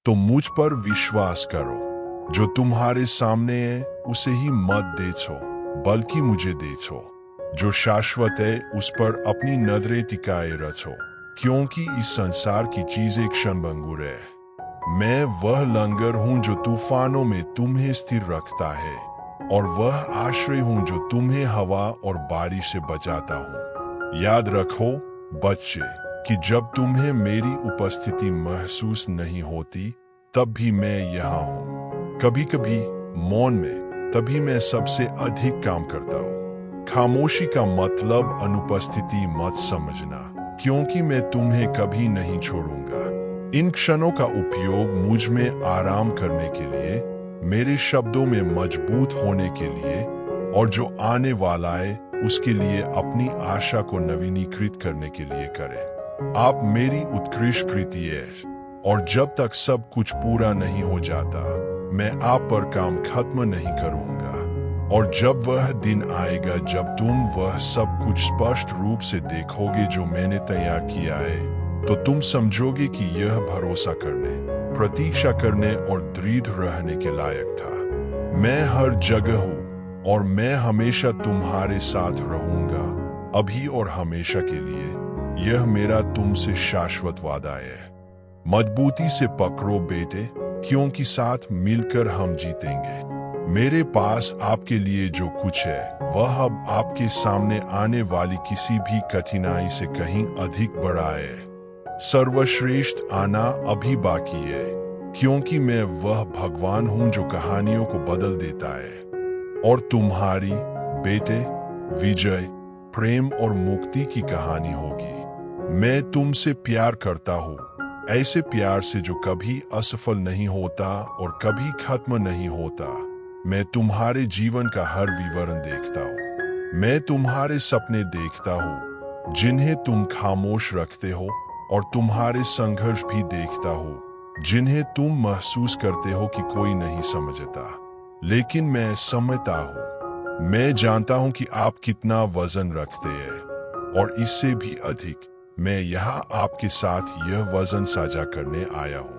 तो मुझ पर विश्वास करो। जो तुम्हारे सामने है उसे ही मत देखो, बल्कि मुझे देखो। जो शाश्वत है उस पर अपनी नजरें टिकाए रखो, क्योंकि इस संसार की चीजें क्षणभंगुर है। मैं वह लंगर हूं जो तूफानों में तुम्हें स्थिर रखता है, और वह आश्रय हूं जो तुम्हें हवा और बारिश से बचाता हूं। याद रखो बच्चे, कि जब तुम्हें मेरी उपस्थिति महसूस नहीं होती, तब भी मैं यहाँ हूँ। कभी कभी मौन में, तभी मैं सबसे अधिक काम करता हूँ। खामोशी का मतलब अनुपस्थिति मत समझना, क्योंकि मैं तुम्हें कभी नहीं छोड़ूंगा। इन क्षणों का उपयोग मुझ में आराम करने के लिए, मेरे शब्दों में मजबूत होने के लिए, और जो आने वाला है उसके लिए अपनी आशा को नवीनीकृत करने के लिए करें। आप मेरी उत्कृष्ट कृति है, और जब तक सब कुछ पूरा नहीं हो जाता, मैं आप पर काम खत्म नहीं करूंगा। और जब वह दिन आएगा जब तुम वह सब कुछ स्पष्ट रूप से देखोगे जो मैंने तैयार किया है, तो तुम समझोगे कि यह भरोसा करने, प्रतीक्षा करने और दृढ़ रहने के लायक था। मैं हर जगह हूँ, और मैं हमेशा तुम्हारे साथ रहूंगा, अभी और हमेशा के लिए। यह मेरा तुमसे शाश्वत वादा है। मजबूती से पकड़ो बेटे, क्योंकि साथ मिलकर हम जीतेंगे। मेरे पास आपके लिए जो कुछ है, वह अब आपके सामने आने वाली किसी भी कठिनाई से कहीं अधिक बड़ा है। सर्वश्रेष्ठ आना अभी बाकी है, क्योंकि मैं वह भगवान हूं जो कहानियों को बदल देता है। और तुम्हारी बेटे विजय, प्रेम और मुक्ति की कहानी होगी। मैं तुमसे प्यार करता हूँ, ऐसे प्यार से जो कभी असफल नहीं होता और कभी खत्म नहीं होता। मैं तुम्हारे जीवन का हर विवरण देखता हूँ। मैं तुम्हारे सपने देखता हूँ, जिन्हें तुम खामोश रखते हो, और तुम्हारे संघर्ष भी देखता हूँ, जिन्हें तुम महसूस करते हो कि कोई नहीं समझता। लेकिन मैं समझता हूँ। मैं जानता हूँ कि आप कितना वजन रखते हैं, और इससे भी अधिक, मैं यहाँ आपके साथ यह वजन साझा करने आया हूँ।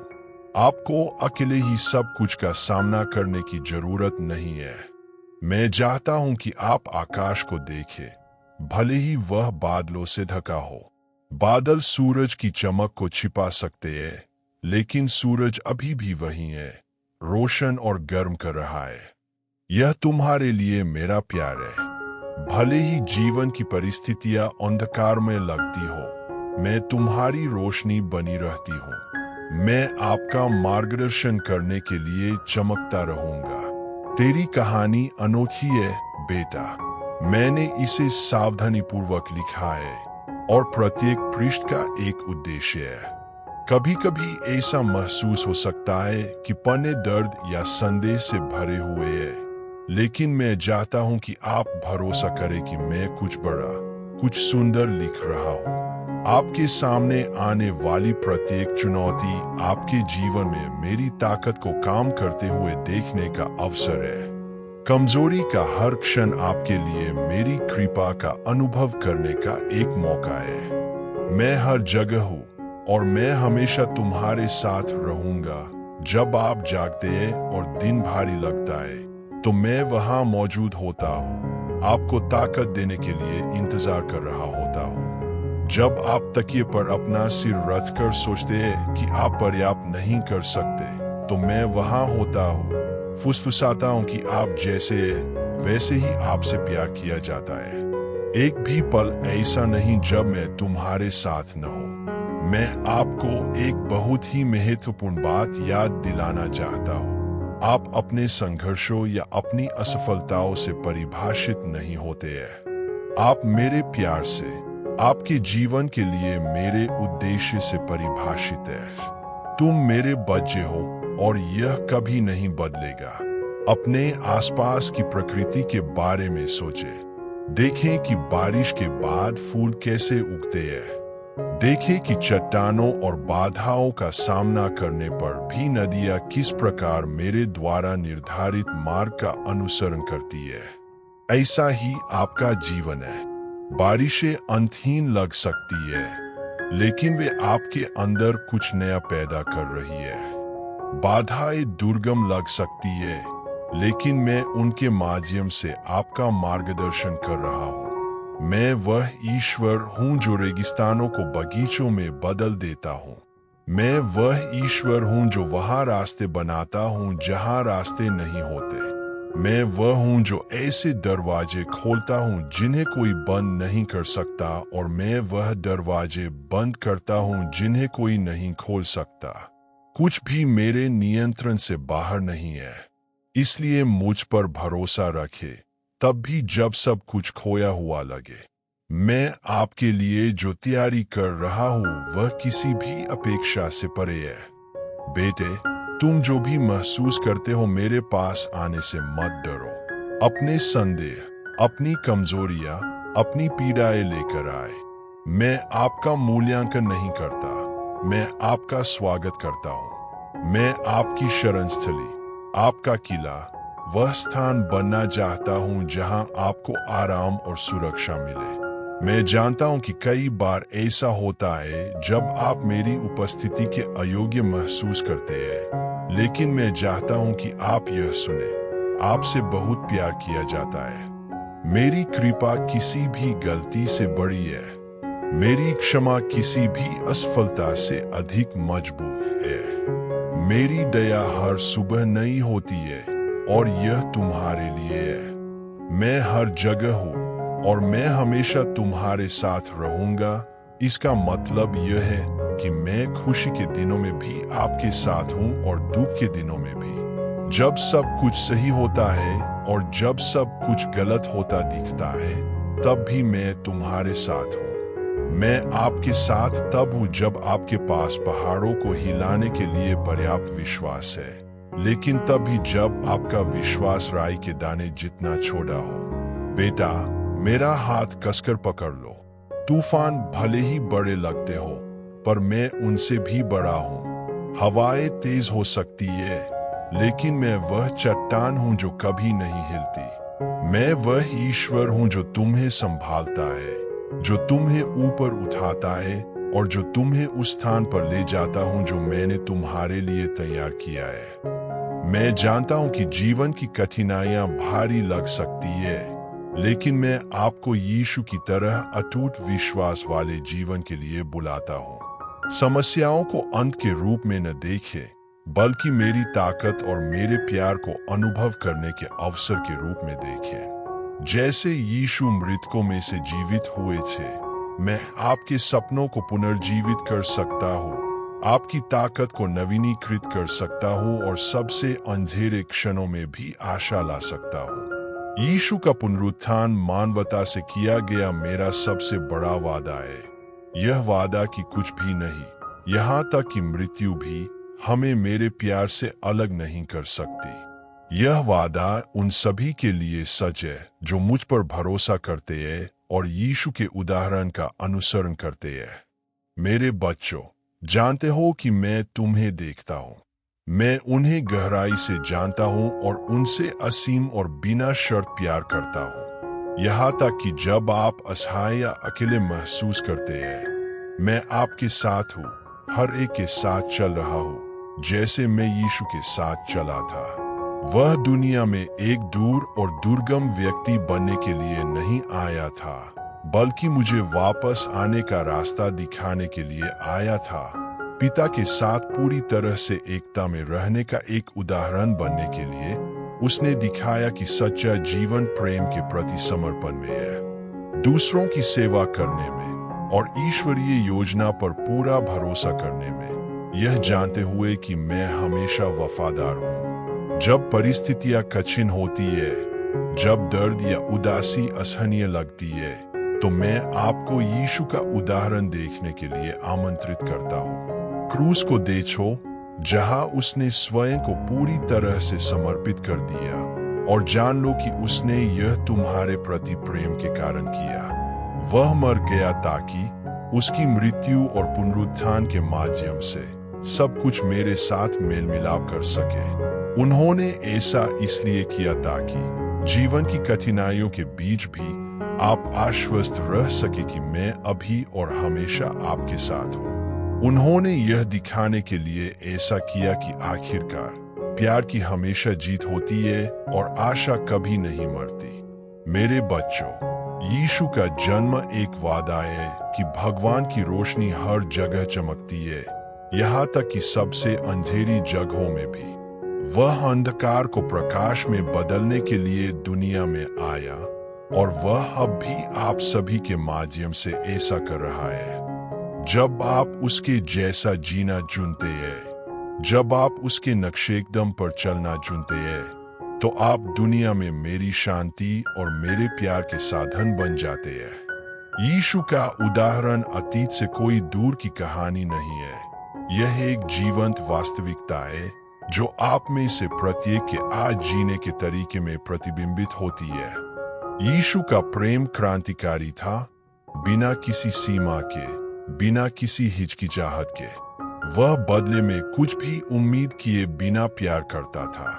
आपको अकेले ही सब कुछ का सामना करने की जरूरत नहीं है। मैं चाहता हूँ कि आप आकाश को देखें, भले ही वह बादलों से ढका हो। बादल सूरज की चमक को छिपा सकते हैं, लेकिन सूरज अभी भी वही है, रोशन और गर्म कर रहा है। यह तुम्हारे लिए मेरा प्यार है। भले ही जीवन की परिस्थितियां अंधकार में लगती हो, मैं तुम्हारी रोशनी बनी रहती हूँ। मैं आपका मार्गदर्शन करने के लिए चमकता रहूंगा। तेरी कहानी अनोखी है बेटा। मैंने इसे सावधानीपूर्वक लिखा है, और प्रत्येक पृष्ठ का एक उद्देश्य है। कभी कभी ऐसा महसूस हो सकता है कि पन्ने दर्द या संदेश से भरे हुए हैं, लेकिन मैं चाहता हूं कि आप भरोसा करें कि मैं कुछ बड़ा, कुछ सुंदर लिख रहा हूं। आपके सामने आने वाली प्रत्येक चुनौती आपके जीवन में मेरी ताकत को काम करते हुए देखने का अवसर है। कमजोरी का हर क्षण आपके लिए मेरी कृपा का अनुभव करने का एक मौका है। मैं हर जगह हूँ, और मैं हमेशा तुम्हारे साथ रहूंगा। जब आप जागते हैं और दिन भारी लगता है, तो मैं वहां मौजूद होता हूँ, आपको ताकत देने के लिए इंतजार कर रहा होता हूँ। जब आप तकिए पर अपना सिर रखकर सोचते हैं कि आप पर्याप्त नहीं कर सकते, तो मैं वहां होता हूँ, फुसफुसाता हूं कि आप जैसे वैसे ही आपसे प्यार किया जाता है। एक भी पल ऐसा नहीं जब मैं तुम्हारे साथ न हूं। मैं आपको एक बहुत ही महत्वपूर्ण बात याद दिलाना चाहता हूं। आप अपने संघर्षों या अपनी असफलताओं से परिभाषित नहीं होते हैं। आप मेरे प्यार से, आपके जीवन के लिए मेरे उद्देश्य से परिभाषित है। तुम मेरे बच्चे हो, और यह कभी नहीं बदलेगा। अपने आसपास की प्रकृति के बारे में सोचें। देखें कि बारिश के बाद फूल कैसे उगते हैं। देखें कि चट्टानों और बाधाओं का सामना करने पर भी नदियां किस प्रकार मेरे द्वारा निर्धारित मार्ग का अनुसरण करती है। ऐसा ही आपका जीवन है। बारिशें अंतहीन लग सकती है, लेकिन वे आपके अंदर कुछ नया पैदा कर रही है। बाधाएं दुर्गम लग सकती है, लेकिन मैं उनके माध्यम से आपका मार्गदर्शन कर रहा हूँ। मैं वह ईश्वर हूँ जो रेगिस्तानों को बगीचों में बदल देता हूँ। मैं वह ईश्वर हूँ जो वहाँ रास्ते बनाता हूँ जहाँ रास्ते नहीं होते। मैं वह हूँ जो ऐसे दरवाजे खोलता हूँ जिन्हें कोई बंद नहीं कर सकता, और मैं वह दरवाजे बंद करता हूँ जिन्हें कोई नहीं खोल सकता। कुछ भी मेरे नियंत्रण से बाहर नहीं है, इसलिए मुझ पर भरोसा रखे, तब भी जब सब कुछ खोया हुआ लगे। मैं आपके लिए जो तैयारी कर रहा हूँ वह किसी भी अपेक्षा से परे है। बेटे, तुम जो भी महसूस करते हो मेरे पास आने से मत डरो। अपने संदेह, अपनी कमजोरियां, अपनी पीड़ाएं लेकर आए। मैं आपका मूल्यांकन नहीं करता, मैं आपका स्वागत करता हूँ। मैं आपकी शरणस्थली, आपका किला, वह स्थान बनना चाहता हूँ जहाँ आपको आराम और सुरक्षा मिले। मैं जानता हूँ कि कई बार ऐसा होता है जब आप मेरी उपस्थिति के अयोग्य महसूस करते हैं, लेकिन मैं चाहता हूँ कि आप यह सुने, आपसे बहुत प्यार किया जाता है। मेरी कृपा किसी भी गलती से बड़ी है। मेरी क्षमा किसी भी असफलता से अधिक मजबूत है। मेरी दया हर सुबह नई होती है, और यह तुम्हारे लिए है। मैं हर जगह हूँ और मैं हमेशा तुम्हारे साथ रहूंगा। इसका मतलब यह है कि मैं खुशी के दिनों में भी आपके साथ हूँ और दुख के दिनों में भी। जब सब कुछ सही होता है और जब सब कुछ गलत होता दिखता है, तब भी मैं तुम्हारे साथ हूँ। मैं आपके साथ तब हूँ जब आपके पास पहाड़ों को हिलाने के लिए पर्याप्त विश्वास है, लेकिन तब भी जब आपका विश्वास राई के दाने जितना छोटा हो। बेटा, मेरा हाथ कसकर पकड़ लो। तूफान भले ही बड़े लगते हो, पर मैं उनसे भी बड़ा हूँ। हवाएं तेज हो सकती है, लेकिन मैं वह चट्टान हूँ जो कभी नहीं हिलती। मैं वह ईश्वर हूँ जो तुम्हें संभालता है, जो तुम्हें ऊपर उठाता है और जो तुम्हें उस स्थान पर ले जाता हूँ जो मैंने तुम्हारे लिए तैयार किया है। मैं जानता हूँ कि जीवन की कठिनाइयां भारी लग सकती है, लेकिन मैं आपको यीशु की तरह अटूट विश्वास वाले जीवन के लिए बुलाता हूँ। समस्याओं को अंत के रूप में न देखें, बल्कि मेरी ताकत और मेरे प्यार को अनुभव करने के अवसर के रूप में देखें। जैसे यीशु मृतकों में से जीवित हुए थे, मैं आपके सपनों को पुनर्जीवित कर सकता हूँ, आपकी ताकत को नवीनीकृत कर सकता हूँ और सबसे अंधेरे क्षणों में भी आशा ला सकता हूँ। यीशु का पुनरुत्थान मानवता से किया गया मेरा सबसे बड़ा वादा है। यह वादा कि कुछ भी नहीं, यहाँ तक कि मृत्यु भी, हमें मेरे प्यार से अलग नहीं कर सकती। यह वादा उन सभी के लिए सच है जो मुझ पर भरोसा करते हैं और यीशु के उदाहरण का अनुसरण करते हैं। मेरे बच्चों, जानते हो कि मैं तुम्हें देखता हूँ। मैं उन्हें गहराई से जानता हूँ और उनसे असीम और बिना शर्त प्यार करता हूँ। यहाँ तक कि जब आप असहाय या अकेले महसूस करते हैं, मैं आपके साथ हूँ, हर एक के साथ चल रहा हूँ, जैसे मैं यीशु के साथ चला था। वह दुनिया में एक दूर और दुर्गम व्यक्ति बनने के लिए नहीं आया था, बल्कि मुझे वापस आने का रास्ता दिखाने के लिए आया था। पिता के साथ पूरी तरह से एकता में रहने का एक उदाहरण बनने के लिए उसने दिखाया कि सच्चा जीवन प्रेम के प्रति समर्पण में है, दूसरों की सेवा करने में और ईश्वरीय योजना पर पूरा भरोसा करने में, यह जानते हुए कि मैं हमेशा वफादार हूँ। जब परिस्थितियां कठिन होती है, जब दर्द या उदासी असहनीय लगती है, तो मैं आपको यीशु का उदाहरण देखने के लिए आमंत्रित करता हूँ। क्रूस को देखो, जहां उसने स्वयं को पूरी तरह से समर्पित कर दिया, और जान लो कि उसने यह तुम्हारे प्रति प्रेम के कारण किया। वह मर गया ताकि उसकी मृत्यु और पुनरुत्थान के माध्यम से सब कुछ मेरे साथ मेल मिलाप कर सके। उन्होंने ऐसा इसलिए किया ताकि जीवन की कठिनाइयों के बीच भी आप आश्वस्त रह सके कि मैं अभी और हमेशा आपके साथ हूँ। उन्होंने यह दिखाने के लिए ऐसा किया कि आखिरकार प्यार की हमेशा जीत होती है और आशा कभी नहीं मरती। मेरे बच्चों, यीशु का जन्म एक वादा है कि भगवान की रोशनी हर जगह चमकती है, यहाँ तक कि सबसे अंधेरी जगहों में भी। वह अंधकार को प्रकाश में बदलने के लिए दुनिया में आया और वह अब भी आप सभी के माध्यम से ऐसा कर रहा है। जब आप उसके जैसा जीना चुनते हैं, जब आप उसके नक्शेकदम पर चलना चुनते हैं, तो आप दुनिया में मेरी शांति और मेरे प्यार के साधन बन जाते हैं। यीशु का उदाहरण अतीत से कोई दूर की कहानी नहीं है, यह एक जीवंत वास्तविकता है जो आप में से प्रत्येक के आज जीने के तरीके में प्रतिबिंबित होती है। यीशु का प्रेम क्रांतिकारी था, बिना किसी सीमा के, बिना किसी हिचकिचाहट के। वह बदले में कुछ भी उम्मीद किए बिना प्यार करता था।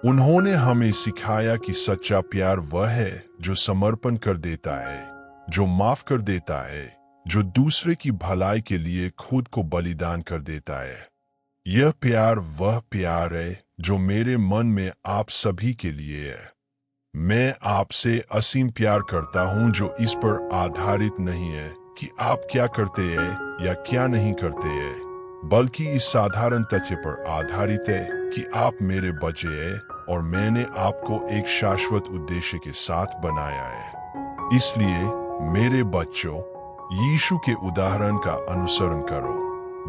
उन्होंने हमें सिखाया कि सच्चा प्यार वह है जो समर्पण कर देता है, जो माफ कर देता है, जो दूसरे की भलाई के लिए खुद को बलिदान कर देता है। यह प्यार वह प्यार है जो मेरे मन में आप सभी के लिए है। मैं आपसे असीम प्यार करता हूं जो इस पर आधारित नहीं है कि आप क्या करते हैं या क्या नहीं करते हैं, बल्कि इस साधारण तथ्य पर आधारित है कि आप मेरे बच्चे हैं और मैंने आपको एक शाश्वत उद्देश्य के साथ बनाया है। इसलिए मेरे बच्चों, यीशु के उदाहरण का अनुसरण करो।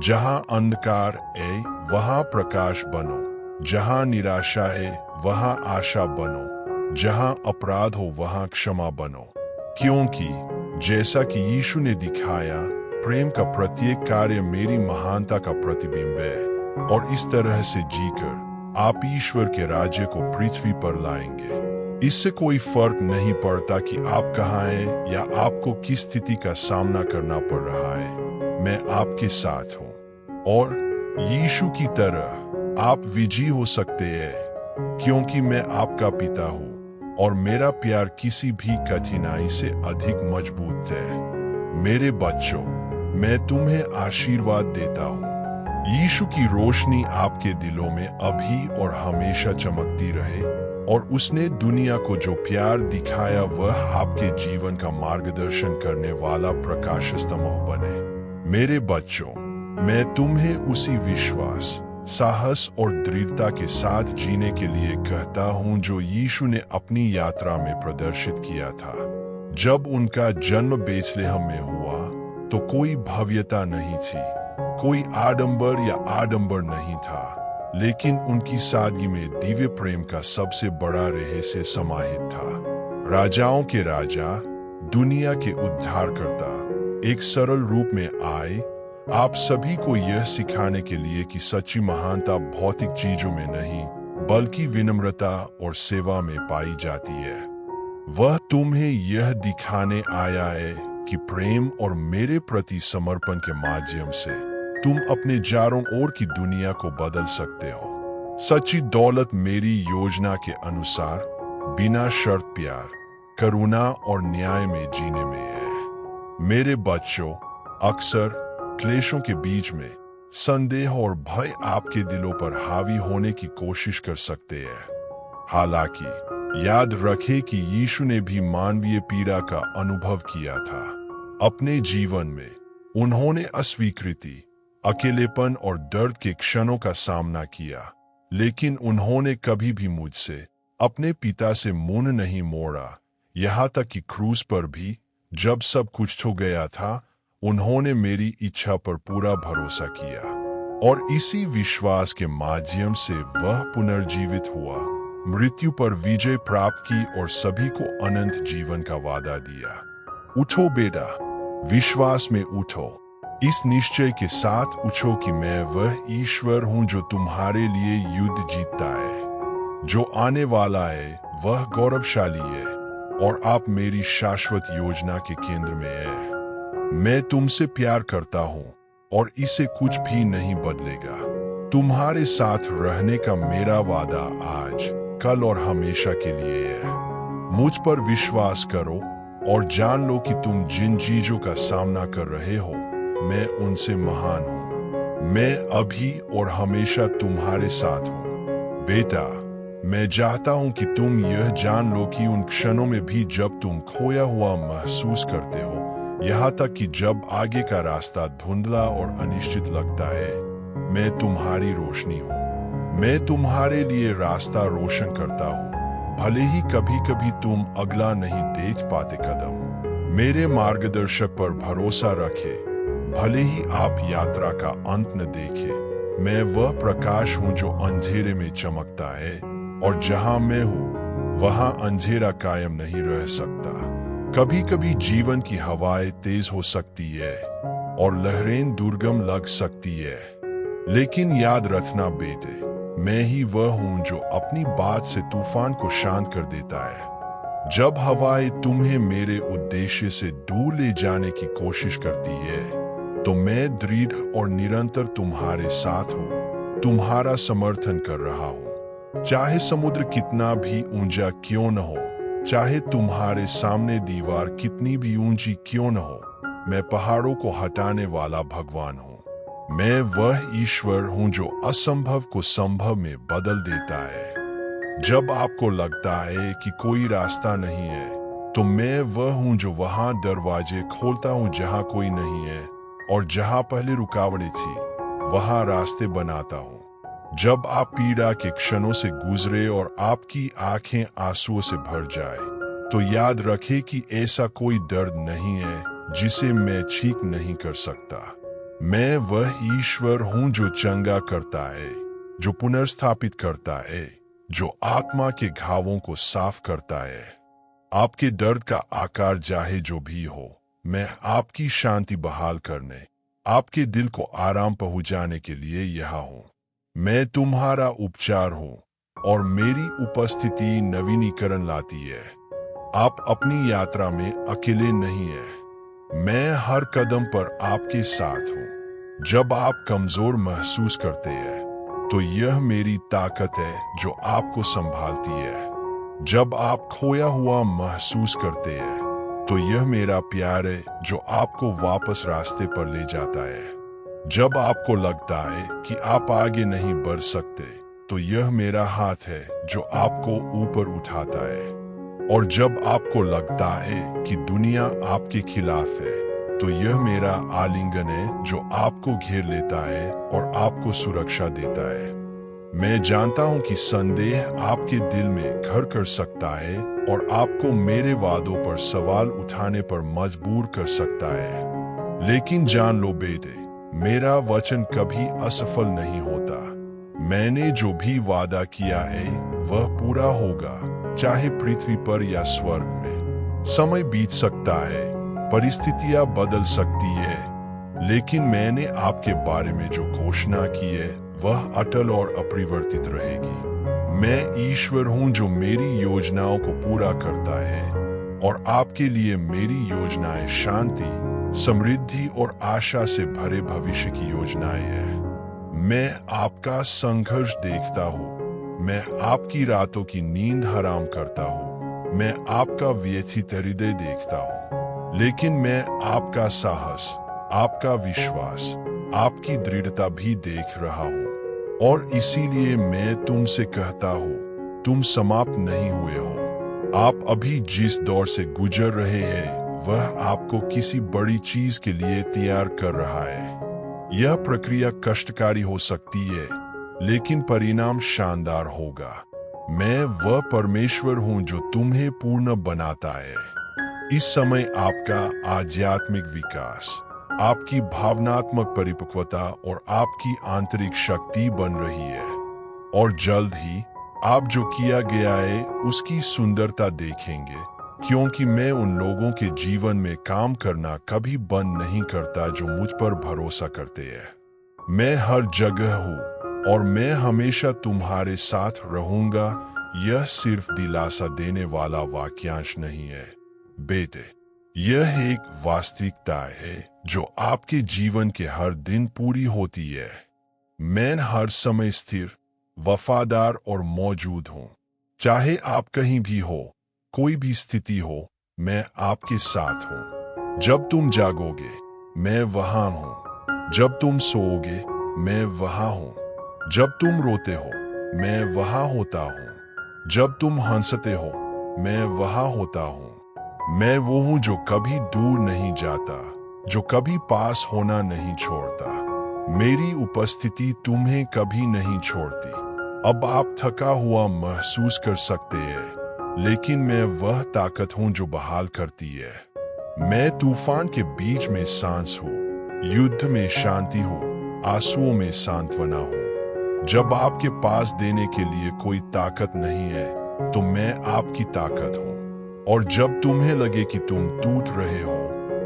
जहां अंधकार है वहां प्रकाश बनो, जहां निराशा है वहां आशा बनो, जहां अपराध हो वहां क्षमा बनो। क्योंकि जैसा कि यीशु ने दिखाया, प्रेम का प्रत्येक कार्य मेरी महानता का प्रतिबिंब है और इस तरह से जीकर आप ईश्वर के राज्य को पृथ्वी पर लाएंगे। इससे कोई फर्क नहीं पड़ता कि आप कहाँ हैं या आपको किस स्थिति का सामना करना पड़ रहा है, मैं आपके साथ हूँ। और यीशु की तरह आप विजयी हो सकते हैं क्योंकि मैं आपका पिता हूँ और मेरा प्यार किसी भी कठिनाई से अधिक मजबूत है। मेरे बच्चों, मैं तुम्हें आशीर्वाद देता हूँ। यीशु की रोशनी आपके दिलों में अभी और हमेशा चमकती रहे और उसने दुनिया को जो प्यार दिखाया वह आपके जीवन का मार्गदर्शन करने वाला प्रकाश स्तंभ बने। मेरे बच्चों, मैं तुम्हें उसी विश्वास, साहस और दृढ़ता के साथ जीने के लिए कहता हूं जो यीशु ने अपनी यात्रा में प्रदर्शित किया था। जब उनका जन्म बेथलेहम में हुआ तो कोई भव्यता नहीं थी, कोई आडंबर या आडंबर नहीं था, लेकिन उनकी सादगी में दिव्य प्रेम का सबसे बड़ा रहस्य समाहित था। राजाओं के राजा, दुनिया के उद्धारकर्ता एक सरल रूप में आए, आप सभी को यह सिखाने के लिए कि सच्ची महानता भौतिक चीजों में नहीं बल्कि विनम्रता और सेवा में पाई जाती है। वह तुम्हें यह दिखाने आया है कि प्रेम और मेरे प्रति समर्पण के माध्यम से तुम अपने चारों ओर की दुनिया को बदल सकते हो। सच्ची दौलत मेरी योजना के अनुसार बिना शर्त प्यार, करुणा और न्याय में जीने में है। मेरे बच्चों, अक्सर क्लेशों के बीच में संदेह और भय आपके दिलों पर हावी होने की कोशिश कर सकते हैं। हालांकि याद रखें कि यीशु ने भी मानवीय पीड़ा का अनुभव किया था। अपने जीवन में उन्होंने अस्वीकृति, अकेलेपन और दर्द के क्षणों का सामना किया, लेकिन उन्होंने कभी भी मुझसे, अपने पिता से मुंह नहीं मोड़ा। यहाँ तक कि क्रूस पर भी, जब सब कुछ हो गया था, उन्होंने मेरी इच्छा पर पूरा भरोसा किया और इसी विश्वास के माध्यम से वह पुनर्जीवित हुआ, मृत्यु पर विजय प्राप्त की और सभी को अनंत जीवन का वादा दिया। उठो बेटा, विश्वास में उठो, इस निश्चय के साथ उठो कि मैं वह ईश्वर हूं जो तुम्हारे लिए युद्ध जीतता है। जो आने वाला है वह गौरवशाली है और आप मेरी शाश्वत योजना के केंद्र में है। मैं तुमसे प्यार करता हूं और इसे कुछ भी नहीं बदलेगा। तुम्हारे साथ रहने का मेरा वादा आज, कल और हमेशा के लिए है। मुझ पर विश्वास करो और जान लो कि तुम जिन चीजों का सामना कर रहे हो, मैं उनसे महान हूं। मैं अभी और हमेशा तुम्हारे साथ हूँ। बेटा, मैं चाहता हूँ कि तुम यह जान लो कि उन क्षणों में भी जब तुम खोया हुआ महसूस करते हो, यहाँ तक कि जब आगे का रास्ता धुंधला और अनिश्चित लगता है, मैं तुम्हारी रोशनी हूँ। मैं तुम्हारे लिए रास्ता रोशन करता हूँ, भले ही कभी कभी तुम अगला नहीं देख पाते कदम। मेरे मार्गदर्शक पर भरोसा रखे, भले ही आप यात्रा का अंत न देखे। मैं वह प्रकाश हूँ जो अंधेरे में चमकता है, और जहाँ मैं हूँ वहाँ अंधेरा कायम नहीं रह सकता। कभी कभी जीवन की हवाएं तेज हो सकती है और लहरें दुर्गम लग सकती है, लेकिन याद रखना बेटे, मैं ही वह हूं जो अपनी बात से तूफान को शांत कर देता है। जब हवाएं तुम्हें मेरे उद्देश्य से दूर ले जाने की कोशिश करती है, तो मैं दृढ़ और निरंतर तुम्हारे साथ हूं, तुम्हारा समर्थन कर रहा हूं। चाहे समुद्र कितना भी ऊंचा क्यों न हो, चाहे तुम्हारे सामने दीवार कितनी भी ऊंची क्यों न हो, मैं पहाड़ों को हटाने वाला भगवान हूं। मैं वह ईश्वर हूं जो असंभव को संभव में बदल देता है। जब आपको लगता है कि कोई रास्ता नहीं है, तो मैं वह हूं जो वहां दरवाजे खोलता हूं जहां कोई नहीं है, और जहां पहले रुकावटें थी वहां रास्ते बनाता हूं। जब आप पीड़ा के क्षणों से गुजरे और आपकी आंखें आंसुओं से भर जाए, तो याद रखें कि ऐसा कोई दर्द नहीं है जिसे मैं ठीक नहीं कर सकता। मैं वह ईश्वर हूं जो चंगा करता है, जो पुनर्स्थापित करता है, जो आत्मा के घावों को साफ करता है। आपके दर्द का आकार चाहे जो भी हो, मैं आपकी शांति बहाल करने, आपके दिल को आराम पहुंचाने के लिए यहाँ हूँ। मैं तुम्हारा उपचार हूँ, और मेरी उपस्थिति नवीनीकरण लाती है। आप अपनी यात्रा में अकेले नहीं हैं। मैं हर कदम पर आपके साथ हूँ। जब आप कमजोर महसूस करते हैं, तो यह मेरी ताकत है जो आपको संभालती है। जब आप खोया हुआ महसूस करते हैं, तो यह मेरा प्यार है जो आपको वापस रास्ते पर ले जाता है। जब आपको लगता है कि आप आगे नहीं बढ़ सकते, तो यह मेरा हाथ है जो आपको ऊपर उठाता है। और जब आपको लगता है कि दुनिया आपके खिलाफ है, तो यह मेरा आलिंगन है जो आपको घेर लेता है और आपको सुरक्षा देता है। मैं जानता हूं कि संदेह आपके दिल में घर कर सकता है और आपको मेरे वादों पर सवाल उठाने पर मजबूर कर सकता है। लेकिन जान लो बेटे, मेरा वचन कभी असफल नहीं होता। मैंने जो भी वादा किया है वह पूरा होगा, चाहे पृथ्वी पर या स्वर्ग में। समय बीत सकता है, परिस्थितियां बदल सकती है, लेकिन मैंने आपके बारे में जो घोषणा की है वह अटल और अपरिवर्तित रहेगी। मैं ईश्वर हूं जो मेरी योजनाओं को पूरा करता है, और आपके लिए मेरी योजनाएं शांति, समृद्धि और आशा से भरे भविष्य की योजनाएं हैं। मैं आपका संघर्ष देखता हूँ, मैं आपकी रातों की नींद हराम करता हूँ, मैं आपका व्यथित हृदय देखता हूँ, लेकिन मैं आपका साहस, आपका विश्वास, आपकी दृढ़ता भी देख रहा हूँ। और इसीलिए मैं तुमसे कहता हूँ, तुम समाप्त नहीं हुए हो। आप अभी जिस दौर से गुजर रहे हैं वह आपको किसी बड़ी चीज के लिए तैयार कर रहा है। यह प्रक्रिया कष्टकारी हो सकती है, लेकिन परिणाम शानदार होगा। मैं वह परमेश्वर हूं जो तुम्हें पूर्ण बनाता है। इस समय आपका आध्यात्मिक विकास, आपकी भावनात्मक परिपक्वता और आपकी आंतरिक शक्ति बन रही है, और जल्द ही आप जो किया गया है उसकी सुंदरता देखेंगे, क्योंकि मैं उन लोगों के जीवन में काम करना कभी बंद नहीं करता जो मुझ पर भरोसा करते हैं। मैं हर जगह हूँ और मैं हमेशा तुम्हारे साथ रहूंगा। यह सिर्फ दिलासा देने वाला वाक्यांश नहीं है बेटे, यह एक वास्तविकता है जो आपके जीवन के हर दिन पूरी होती है। मैं हर समय स्थिर, वफादार और मौजूद हूँ। चाहे आप कहीं भी हो, कोई भी स्थिति हो, मैं आपके साथ हूँ। जब तुम जागोगे, मैं वहां हूँ। जब तुम सोओगे, मैं वहां हूं। जब तुम रोते हो, मैं वहां होता हूं। जब तुम हंसते हो, मैं वहां होता हूं। मैं वो हूं जो कभी दूर नहीं जाता, जो कभी पास होना नहीं छोड़ता। मेरी उपस्थिति तुम्हें कभी नहीं छोड़ती। अब आप थका हुआ महसूस कर सकते हैं, लेकिन मैं वह ताकत हूं जो बहाल करती है। मैं तूफान के बीच में सांस हूं, युद्ध में शांति हूं, आंसुओं में सांत्वना हूं। जब आपके पास देने के लिए कोई ताकत नहीं है, तो मैं आपकी ताकत हूं। और जब तुम्हें लगे कि तुम टूट रहे हो,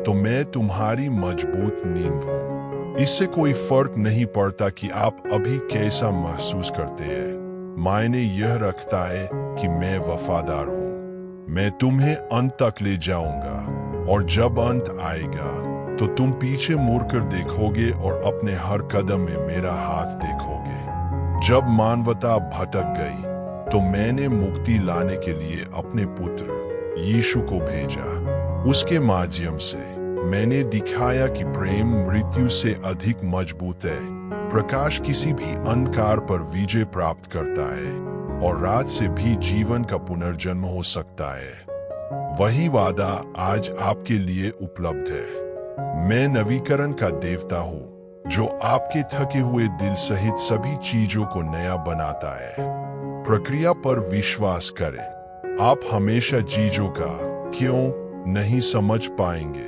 तो मैं तुम्हारी मजबूत नींद हूं। इससे कोई फर्क नहीं पड़ता कि आप अभी कैसा महसूस करते हैं। मायने यह रखता है कि मैं वफादार हूं। मैं तुम्हें अंत तक ले जाऊंगा, और जब अंत आएगा तो तुम पीछे मुड़कर देखोगे और अपने हर कदम में मेरा हाथ देखोगे। जब मानवता भटक गई, तो मैंने मुक्ति लाने के लिए अपने पुत्र यीशु को भेजा। उसके माध्यम से मैंने दिखाया कि प्रेम मृत्यु से अधिक मजबूत है। प्रकाश किसी भी अंधकार पर विजय प्राप्त करता है, और रात से भी जीवन का पुनर्जन्म हो सकता है। वही वादा आज आपके लिए उपलब्ध है। मैं नवीकरण का देवता हूँ, जो आपके थके हुए दिल सहित सभी चीजों को नया बनाता है। प्रक्रिया पर विश्वास करें। आप हमेशा चीजों का क्यों नहीं समझ पाएंगे,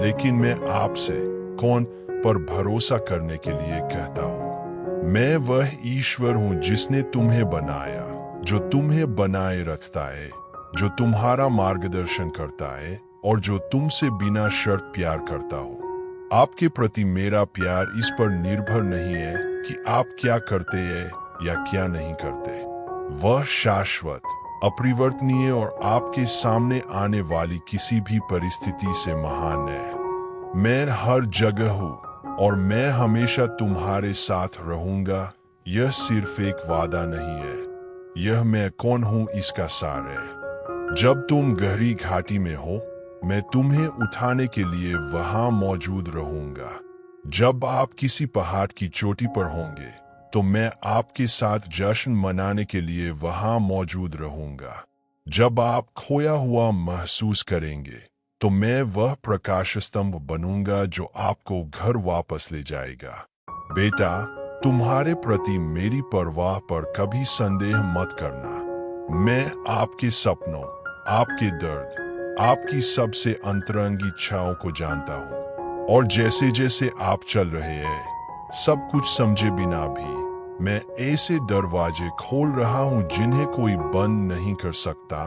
लेकिन मैं आपसे कौन पर भरोसा करने के लिए कहता हूँ। मैं वह ईश्वर हूँ जिसने तुम्हें बनाया, जो तुम्हें बनाए रखता है, जो तुम्हारा मार्गदर्शन करता है, और जो तुमसे बिना शर्त प्यार करता हो। आपके प्रति मेरा प्यार इस पर निर्भर नहीं है कि आप क्या करते हैं या क्या नहीं करते। वह शाश्वत, अपरिवर्तनीय और आपके सामने आने वाली किसी भी परिस्थिति से महान है। मैं हर जगह हूँ, और मैं हमेशा तुम्हारे साथ रहूंगा। यह सिर्फ एक वादा नहीं है, यह मैं कौन हूँ इसका सार है। जब तुम गहरी घाटी में हो, मैं तुम्हें उठाने के लिए वहां मौजूद रहूंगा। जब आप किसी पहाड़ की चोटी पर होंगे, तो मैं आपके साथ जश्न मनाने के लिए वहां मौजूद रहूंगा। जब आप खोया हुआ महसूस करेंगे, तो मैं वह प्रकाश स्तंभ बनूंगा जो आपको घर वापस ले जाएगा। बेटा, तुम्हारे प्रति मेरी परवाह पर कभी संदेह मत करना। मैं आपके सपनों, आपके दर्द, आपकी सबसे अंतरंग इच्छाओं को जानता हूँ। और जैसे जैसे आप चल रहे हैं, सब कुछ समझे बिना भी, मैं ऐसे दरवाजे खोल रहा हूँ जिन्हें कोई बंद नहीं कर सकता।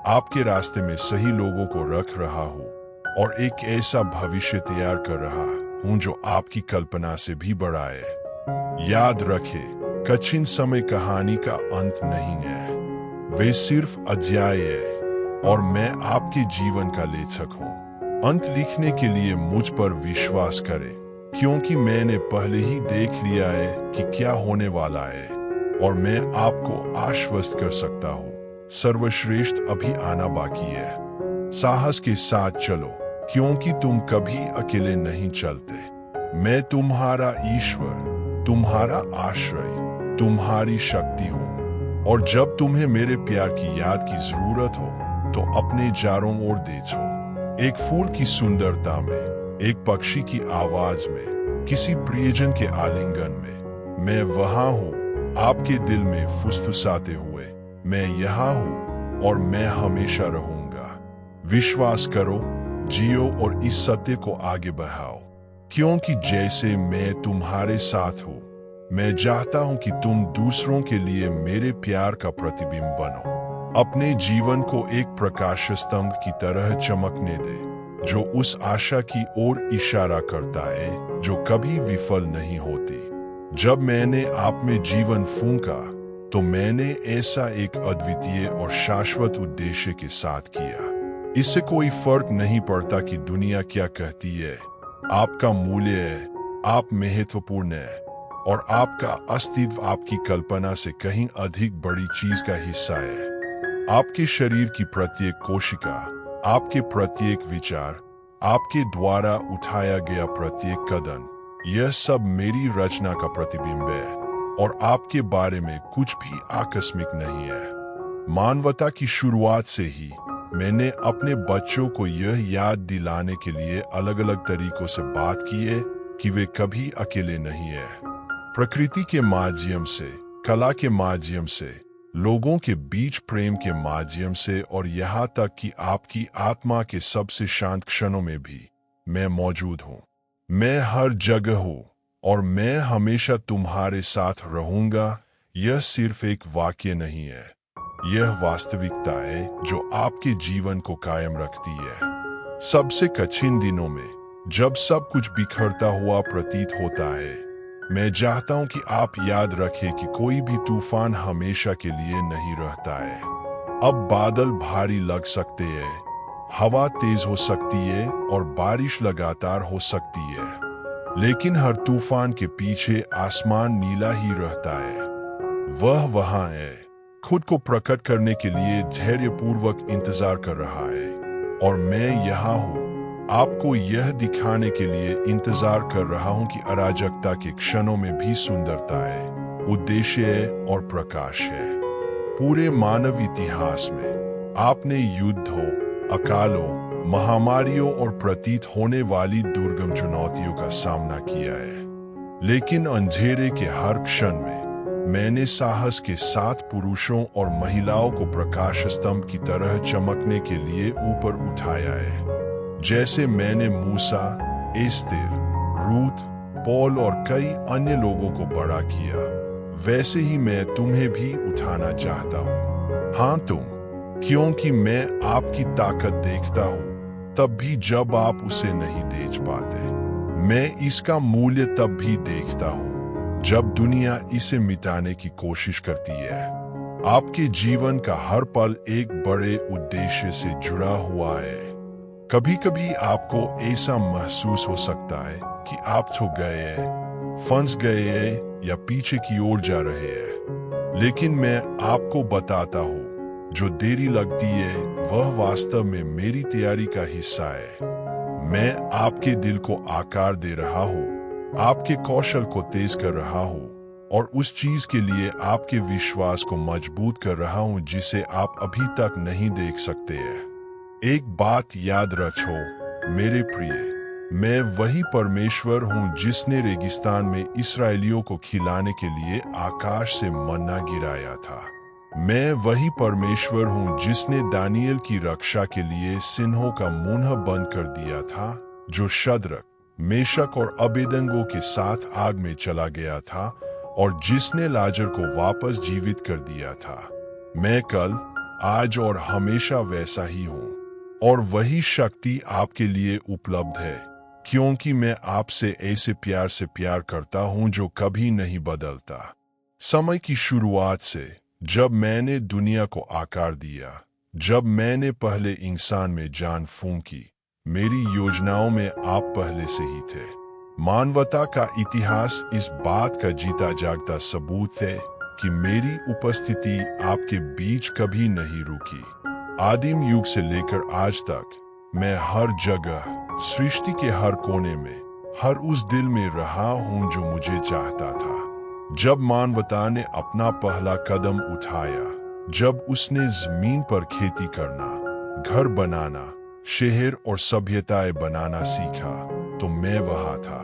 आपके रास्ते में सही लोगों को रख रहा हूँ, और एक ऐसा भविष्य तैयार कर रहा हूँ जो आपकी कल्पना से भी बड़ा है। याद रखें, कठिन समय कहानी का अंत नहीं है, वे सिर्फ अध्याय है, और मैं आपके जीवन का लेखक हूँ। अंत लिखने के लिए मुझ पर विश्वास करें, क्योंकि मैंने पहले ही देख लिया है कि क्या होने वाला है, और मैं आपको आश्वस्त कर सकता हूँ, सर्वश्रेष्ठ अभी आना बाकी है। साहस के साथ चलो, क्योंकि तुम कभी अकेले नहीं चलते। मैं तुम्हारा ईश्वर, तुम्हारा आश्रय, तुम्हारी शक्ति हूँ। और जब तुम्हें मेरे प्यार की याद की जरूरत हो, तो अपने चारों ओर देखो। एक फूल की सुंदरता में, एक पक्षी की आवाज में, किसी प्रियजन के आलिंगन में, मैं वहां हूँ आपके दिल में फुसफुसाते हुए। मैं यहाँ हूँ, और मैं हमेशा रहूंगा। विश्वास करो, जियो, और इस सत्य को आगे बढ़ाओ, क्योंकि जैसे मैं तुम्हारे साथ हूँ, मैं चाहता हूँ कि तुम दूसरों के लिए मेरे प्यार का प्रतिबिंब बनो। अपने जीवन को एक प्रकाश स्तंभ की तरह चमकने दे, जो उस आशा की ओर इशारा करता है जो कभी विफल नहीं होती। जब मैंने आप में जीवन फूंका, तो मैंने ऐसा एक अद्वितीय और शाश्वत उद्देश्य के साथ किया। इससे कोई फर्क नहीं पड़ता कि दुनिया क्या कहती है। आपका मूल्य है, आप महत्वपूर्ण है, और आपका अस्तित्व आपकी कल्पना से कहीं अधिक बड़ी चीज का हिस्सा है। आपके शरीर की प्रत्येक कोशिका, आपके प्रत्येक विचार, आपके द्वारा उठाया गया प्रत्येक कदम, यह सब मेरी रचना का प्रतिबिंब है और आपके बारे में कुछ भी आकस्मिक नहीं है। मानवता की शुरुआत से ही मैंने अपने बच्चों को यह याद दिलाने के लिए अलग अलग तरीकों से बात की है कि वे कभी अकेले नहीं है। प्रकृति के माध्यम से, कला के माध्यम से, लोगों के बीच प्रेम के माध्यम से और यहाँ तक कि आपकी आत्मा के सबसे शांत क्षणों में भी मैं मौजूद हूँ। मैं हर जगह हूँ और मैं हमेशा तुम्हारे साथ रहूंगा। यह सिर्फ एक वाक्य नहीं है, यह वास्तविकता है जो आपके जीवन को कायम रखती है। सबसे कठिन दिनों में, जब सब कुछ बिखरता हुआ प्रतीत होता है, मैं चाहता हूं कि आप याद रखें कि कोई भी तूफान हमेशा के लिए नहीं रहता है। अब बादल भारी लग सकते हैं, हवा तेज हो सकती है और बारिश लगातार हो सकती है, लेकिन हर तूफान के पीछे आसमान नीला ही रहता है। वह वहां है, खुद को प्रकट करने के लिए धैर्यपूर्वक इंतजार कर रहा है, और मैं यहाँ हूँ आपको यह दिखाने के लिए इंतजार कर रहा हूँ कि अराजकता के क्षणों में भी सुंदरता है, उद्देश्य है और प्रकाश है। पूरे मानव इतिहास में आपने युद्धों, अकालों, महामारियों और प्रतीत होने वाली दुर्गम चुनौतियों का सामना किया है, लेकिन अंधेरे के हर क्षण में मैंने साहस के साथ पुरुषों और महिलाओं को प्रकाश स्तंभ की तरह चमकने के लिए ऊपर उठाया है। जैसे मैंने मूसा, एस्तेर, रूथ, पौल और कई अन्य लोगों को बड़ा किया, वैसे ही मैं तुम्हें भी उठाना चाहता हूँ। हाँ तुम, क्योंकि मैं आपकी ताकत देखता हूँ तब भी जब आप उसे नहीं देख पाते। मैं इसका मूल्य तब भी देखता हूँ जब दुनिया इसे मिटाने की कोशिश करती है। आपके जीवन का हर पल एक बड़े उद्देश्य से जुड़ा हुआ है। कभी कभी आपको ऐसा महसूस हो सकता है कि आप छू गए हैं, फंस गए हैं या पीछे की ओर जा रहे हैं, लेकिन मैं आपको बताता हूँ, जो देरी लगती है वह वास्तव में मेरी तैयारी का हिस्सा है। मैं आपके दिल को आकार दे रहा हूँ, आपके कौशल को तेज कर रहा हूँ और उस चीज के लिए आपके विश्वास को मजबूत कर रहा हूँ जिसे आप अभी तक नहीं देख सकते हैं। एक बात याद रखो मेरे प्रिय, मैं वही परमेश्वर हूँ जिसने रेगिस्तान में इस्राएलियों को खिलाने के लिए आकाश से मन्ना गिराया था। मैं वही परमेश्वर हूँ जिसने दानियल की रक्षा के लिए सिंहों का मुंह बंद कर दिया था, जो शद्रक, मेशक और अबेदनगो के साथ आग में चला गया था, और जिसने लाजर को वापस जीवित कर दिया था। मैं कल, आज और हमेशा वैसा ही हूँ, और वही शक्ति आपके लिए उपलब्ध है, क्योंकि मैं आपसे ऐसे प्यार से प्यार करता हूँ जो कभी नहीं बदलता। समय की शुरुआत से, जब मैंने दुनिया को आकार दिया, जब मैंने पहले इंसान में जान फूंकी, मेरी योजनाओं में आप पहले से ही थे। मानवता का इतिहास इस बात का जीता जागता सबूत है कि मेरी उपस्थिति आपके बीच कभी नहीं रुकी। आदिम युग से लेकर आज तक मैं हर जगह, सृष्टि के हर कोने में, हर उस दिल में रहा हूं जो मुझे चाहता था। जब मानवता ने अपना पहला कदम उठाया, जब उसने जमीन पर खेती करना, घर बनाना, शहर और सभ्यताएं बनाना सीखा, तो मैं वहां था।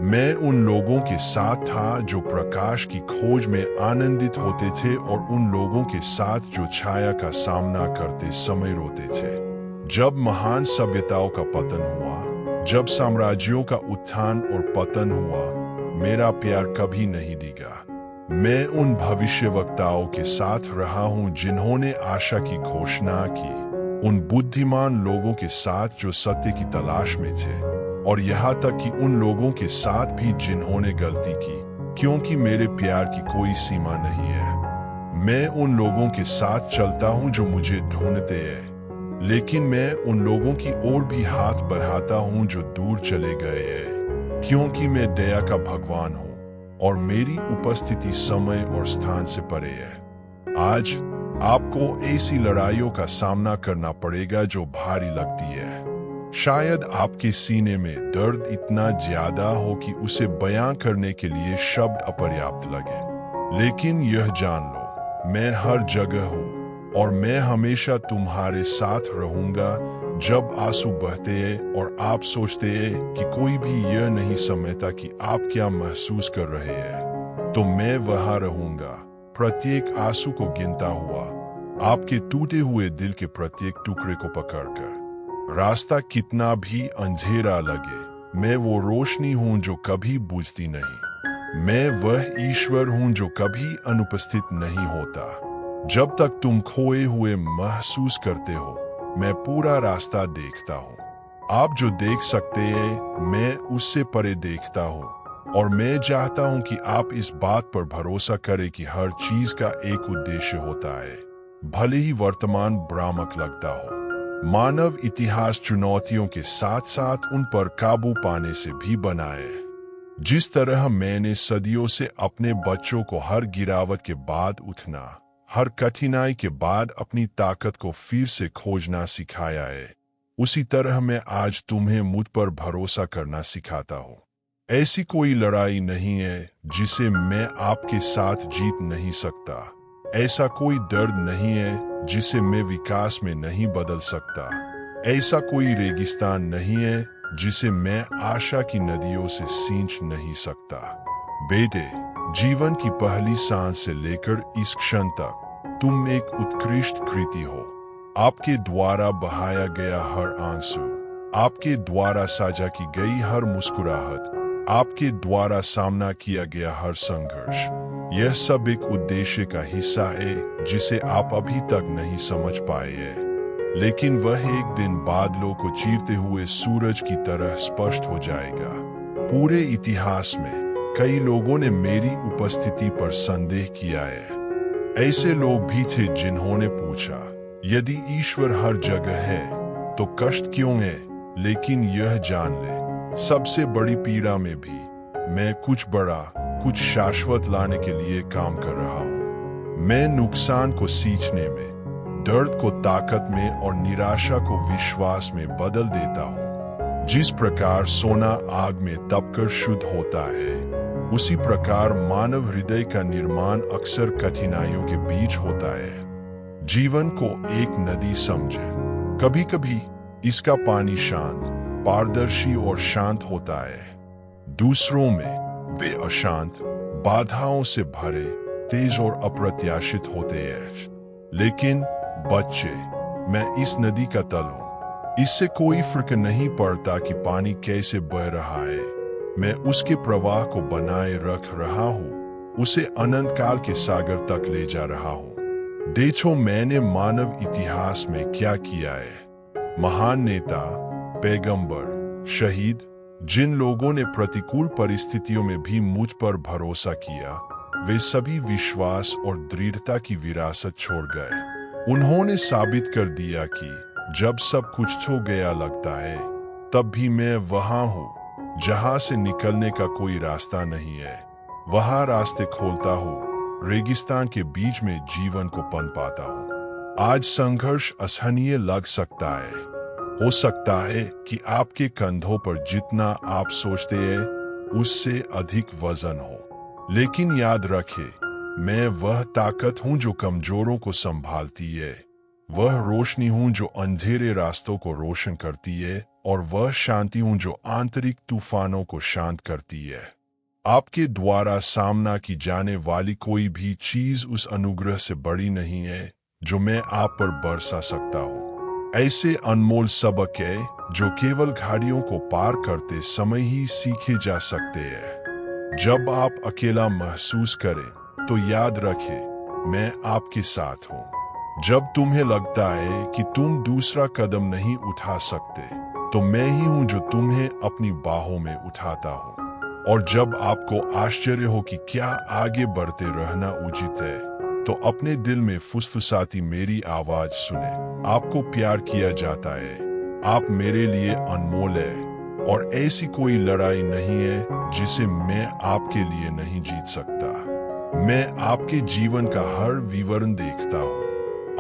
मैं उन लोगों के साथ था जो प्रकाश की खोज में आनंदित होते थे और उन लोगों के साथ जो छाया का सामना करते समय रोते थे। जब महान सभ्यताओं का पतन हुआ, जब साम्राज्यों का उत्थान और पतन हुआ, मेरा प्यार कभी नहीं डिगा। मैं उन भविष्यवक्ताओं के साथ रहा हूं जिन्होंने आशा की घोषणा की, उन बुद्धिमान लोगों के साथ जो सत्य की तलाश में थे, और यहाँ तक कि उन लोगों के साथ भी जिन्होंने गलती की, क्योंकि मेरे प्यार की कोई सीमा नहीं है। मैं उन लोगों के साथ चलता हूँ जो मुझे ढूंढते हैं, लेकिन मैं उन लोगों की ओर भी हाथ बढ़ाता हूँ जो दूर चले गए हैं, क्योंकि मैं दया का भगवान हूँ और मेरी उपस्थिति समय और स्थान से परे है। आज आपको ऐसी लड़ाइयों का सामना करना पड़ेगा जो भारी लगती है, शायद आपके सीने में दर्द इतना ज्यादा हो कि उसे बयां करने के लिए शब्द अपर्याप्त लगे। लेकिन यह जान लो, मैं हर जगह हूँ और मैं हमेशा तुम्हारे साथ रहूंगा। जब आंसू बहते हैं और आप सोचते हैं कि कोई भी यह नहीं समझता कि आप क्या महसूस कर रहे हैं, तो मैं वहां रहूंगा, प्रत्येक आंसू को गिनता हुआ, आपके टूटे हुए दिल के प्रत्येक टुकड़े को पकड़कर। रास्ता कितना भी अंधेरा लगे, मैं वो रोशनी हूं जो कभी बुझती नहीं। मैं वह ईश्वर हूं जो कभी अनुपस्थित नहीं होता। जब तक तुम खोए हुए महसूस करते हो, मैं पूरा रास्ता देखता हूँ। आप जो देख सकते हैं, मैं उससे परे देखता हूँ। और मैं चाहता हूँ कि आप इस बात पर भरोसा करें कि हर चीज का एक उद्देश्य होता है, भले ही वर्तमान भ्रामक लगता हो। मानव इतिहास चुनौतियों के साथ साथ उन पर काबू पाने से भी बना है। जिस तरह मैंने सदियों से अपने बच्चों को हर गिरावट के बाद उठना, हर कठिनाई के बाद अपनी ताकत को फिर से खोजना सिखाया है, उसी तरह मैं आज तुम्हें मुझ पर भरोसा करना सिखाता हूँ। ऐसी कोई लड़ाई नहीं है जिसे मैं आपके साथ जीत नहीं सकता। ऐसा कोई दर्द नहीं है जिसे मैं विकास में नहीं बदल सकता। ऐसा कोई रेगिस्तान नहीं है जिसे मैं आशा की नदियों से सींच नहीं सकता। बेटे, जीवन की पहली सांस से लेकर इस क्षण तक तुम एक उत्कृष्ट कृति हो। आपके द्वारा बहाया गया हर आंसू, आपके द्वारा साझा की गई हर मुस्कुराहट, आपके द्वारा सामना किया गया हर संघर्ष, यह सब एक उद्देश्य का हिस्सा है जिसे आप अभी तक नहीं समझ पाए हैं। लेकिन वह एक दिन बादलों को चीरते हुए सूरज की तरह स्पष्ट हो जाएगा। पूरे इतिहास में कई लोगों ने मेरी उपस्थिति पर संदेह किया है। ऐसे लोग भी थे जिन्होंने पूछा, यदि ईश्वर हर जगह है तो कष्ट क्यों है? लेकिन यह जान ले, सबसे बड़ी पीड़ा में भी मैं कुछ बड़ा, कुछ शाश्वत लाने के लिए काम कर रहा हूँ। मैं नुकसान को सींचने में, दर्द को ताकत में और निराशा को विश्वास में बदल देता हूँ। जिस प्रकार सोना आग में तपकर शुद्ध होता है, उसी प्रकार मानव हृदय का निर्माण अक्सर कठिनाइयों के बीच होता है। जीवन को एक नदी समझे। कभी कभी इसका पानी शांत, पारदर्शी और शांत होता है। दूसरों में वे अशांत, बाधाओं से भरे, तेज और अप्रत्याशित होते हैं। लेकिन बच्चे, मैं इस नदी का तल हूँ। इससे कोई फर्क नहीं पड़ता कि पानी कैसे बह रहा है। मैं उसके प्रवाह को बनाए रख रहा हूँ, उसे अनंत काल के सागर तक ले जा रहा हूँ। देखो मैंने मानव इतिहास में क्या किया है। महान नेता, पैगंबर, शहीद, जिन लोगों ने प्रतिकूल परिस्थितियों में भी मुझ पर भरोसा किया, वे सभी विश्वास और दृढ़ता की विरासत छोड़ गए। उन्होंने साबित कर दिया कि जब सब कुछ हो गया लगता है, तब भी मैं वहां हूँ जहां से निकलने का कोई रास्ता नहीं है। वहां रास्ते खोलता हूँ, रेगिस्तान के बीच में जीवन को पनपाता हूँ। आज संघर्ष असहनीय लग सकता है। हो सकता है कि आपके कंधों पर जितना आप सोचते हैं उससे अधिक वजन हो। लेकिन याद रखें, मैं वह ताकत हूं जो कमजोरों को संभालती है। वह रोशनी हूं जो अंधेरे रास्तों को रोशन करती है। और वह शांति हूं जो आंतरिक तूफानों को शांत करती है। आपके द्वारा सामना की जाने वाली कोई भी चीज उस अनुग्रह से बड़ी नहीं है जो मैं आप पर बरसा सकता हूँ। ऐसे अनमोल सबक है जो केवल घाटियों को पार करते समय ही सीखे जा सकते हैं। जब आप अकेला महसूस करें तो याद रखें, मैं आपके साथ हूँ। जब तुम्हें लगता है कि तुम दूसरा कदम नहीं उठा सकते, तो मैं ही हूँ जो तुम्हें अपनी बाहों में उठाता हूँ। और जब आपको आश्चर्य हो कि क्या आगे बढ़ते रहना उचित है, तो अपने दिल में फुसफुसाती मेरी आवाज सुने। आपको प्यार किया जाता है, आप मेरे लिए अनमोल है, और ऐसी कोई लड़ाई नहीं है जिसे मैं आपके लिए नहीं जीत सकता। मैं आपके जीवन का हर विवरण देखता हूँ।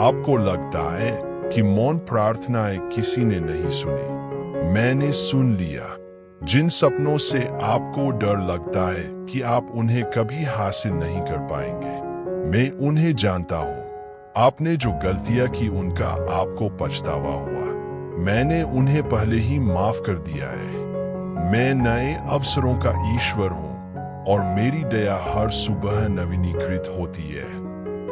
आपको लगता है कि मौन प्रार्थनाएं किसी ने नहीं सुनी, मैंने सुन लिया। जिन सपनों से आपको डर लगता है कि आप उन्हें कभी हासिल नहीं कर पाएंगे, मैं उन्हें जानता हूँ। आपने जो गलतियां की उनका आपको पछतावा हुआ, मैंने उन्हें पहले ही माफ कर दिया है। मैं नए अवसरों का ईश्वर हूँ और मेरी दया हर सुबह नवीनीकृत होती है।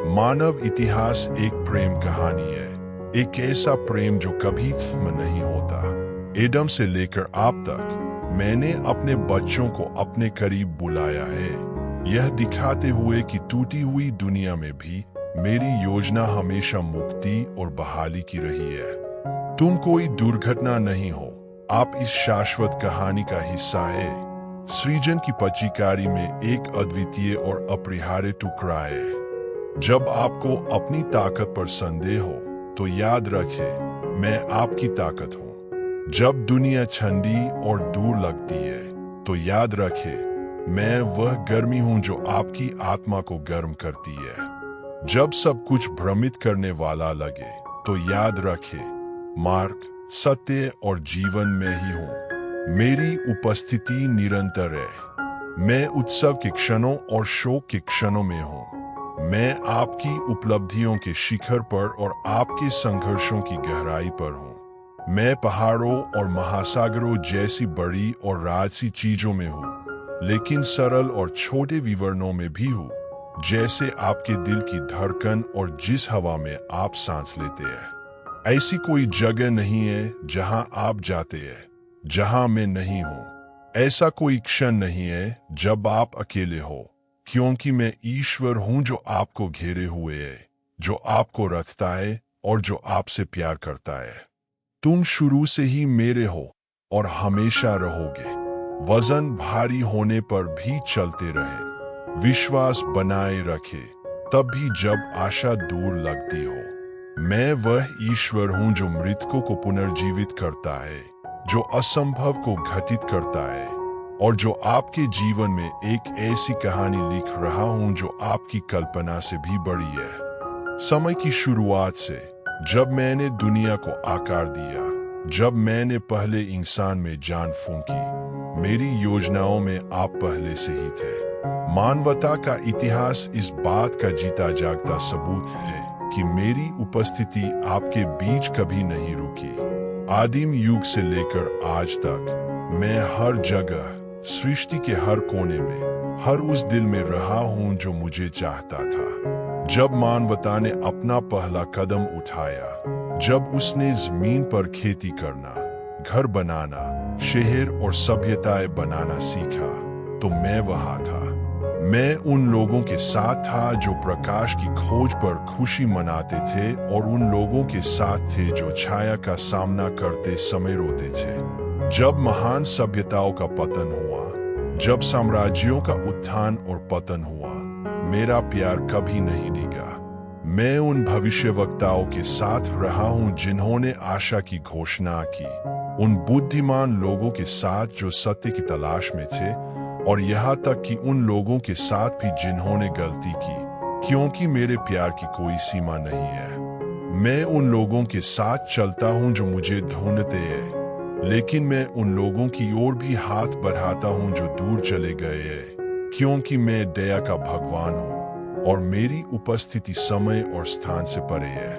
मानव इतिहास एक प्रेम कहानी है, एक ऐसा प्रेम जो कभी खत्म नहीं होता। एडम से लेकर आप तक मैंने अपने बच्चों को अपने करीब बुलाया है, यह दिखाते हुए कि टूटी हुई दुनिया में भी मेरी योजना हमेशा मुक्ति और बहाली की रही है। तुम कोई दुर्घटना नहीं हो, आप इस शाश्वत कहानी का हिस्सा है। सृजन की पचिकारी में एक अद्वितीय और अपरिहार्य टुकड़ा है। जब आपको अपनी ताकत पर संदेह हो तो याद रखें, मैं आपकी ताकत हूँ। जब दुनिया ठंडी और दूर लगती है तो याद रखें, मैं वह गर्मी हूँ जो आपकी आत्मा को गर्म करती है। जब सब कुछ भ्रमित करने वाला लगे तो याद रखें, मार्ग, सत्य और जीवन में ही हूँ। मेरी उपस्थिति निरंतर है। मैं उत्सव के क्षणों और शोक के क्षणों में हूँ। मैं आपकी उपलब्धियों के शिखर पर और आपके संघर्षों की गहराई पर हूँ। मैं पहाड़ों और महासागरों जैसी बड़ी और राजसी चीजों में हूँ, लेकिन सरल और छोटे विवरणों में भी हूँ, जैसे आपके दिल की धड़कन और जिस हवा में आप सांस लेते हैं। ऐसी कोई जगह नहीं है जहां आप जाते हैं जहां मैं नहीं हूं। ऐसा कोई क्षण नहीं है जब आप अकेले हो, क्योंकि मैं ईश्वर हूं जो आपको घेरे हुए है, जो आपको रखता है और जो आपसे प्यार करता है। तुम शुरू से ही मेरे हो और हमेशा रहोगे। वजन भारी होने पर भी चलते रहे, विश्वास बनाए रखे, तब भी जब आशा दूर लगती हो। मैं वह ईश्वर हूं जो मृतकों को पुनर्जीवित करता है, जो असंभव को घटित करता है, और जो आपके जीवन में एक ऐसी कहानी लिख रहा हूं जो आपकी कल्पना से भी बड़ी है। समय की शुरुआत से, जब मैंने दुनिया को आकार दिया, जब मैंने पहले इंसान में जान फूंकी, मेरी योजनाओं में आप पहले से ही थे। मानवता का इतिहास इस बात का जीता जागता सबूत है कि मेरी उपस्थिति आपके बीच कभी नहीं रुकी। आदिम युग से लेकर आज तक मैं हर जगह, सृष्टि के हर कोने में, हर उस दिल में रहा हूं जो मुझे चाहता था। जब मानवता ने अपना पहला कदम उठाया, जब उसने जमीन पर खेती करना, घर बनाना, शहर और सभ्यताएं बनाना सीखा, तो मैं वहां था। मैं उन लोगों के साथ था जो प्रकाश की खोज पर खुशी मनाते थे और उन लोगों के साथ थे जो छाया का सामना करते समय रोते थे। जब महान सभ्यताओं का पतन हुआ, जब साम्राज्यों का उत्थान और पतन हुआ, मेरा प्यार कभी नहीं डिगा। मैं उन भविष्यवक्ताओं के साथ रहा हूं जिन्होंने आशा की घोषणा की, उन बुद्धिमान लोगों के साथ जो सत्य की तलाश में थे, और यहाँ तक कि उन लोगों के साथ भी जिन्होंने गलती की, क्योंकि मेरे प्यार की कोई सीमा नहीं है। मैं उन लोगों के साथ चलता हूं जो मुझे ढूंढते हैं, लेकिन मैं उन लोगों की ओर भी हाथ बढ़ाता हूं जो दूर चले गए हैं, क्योंकि मैं दया का भगवान हूं और मेरी उपस्थिति समय और स्थान से परे है।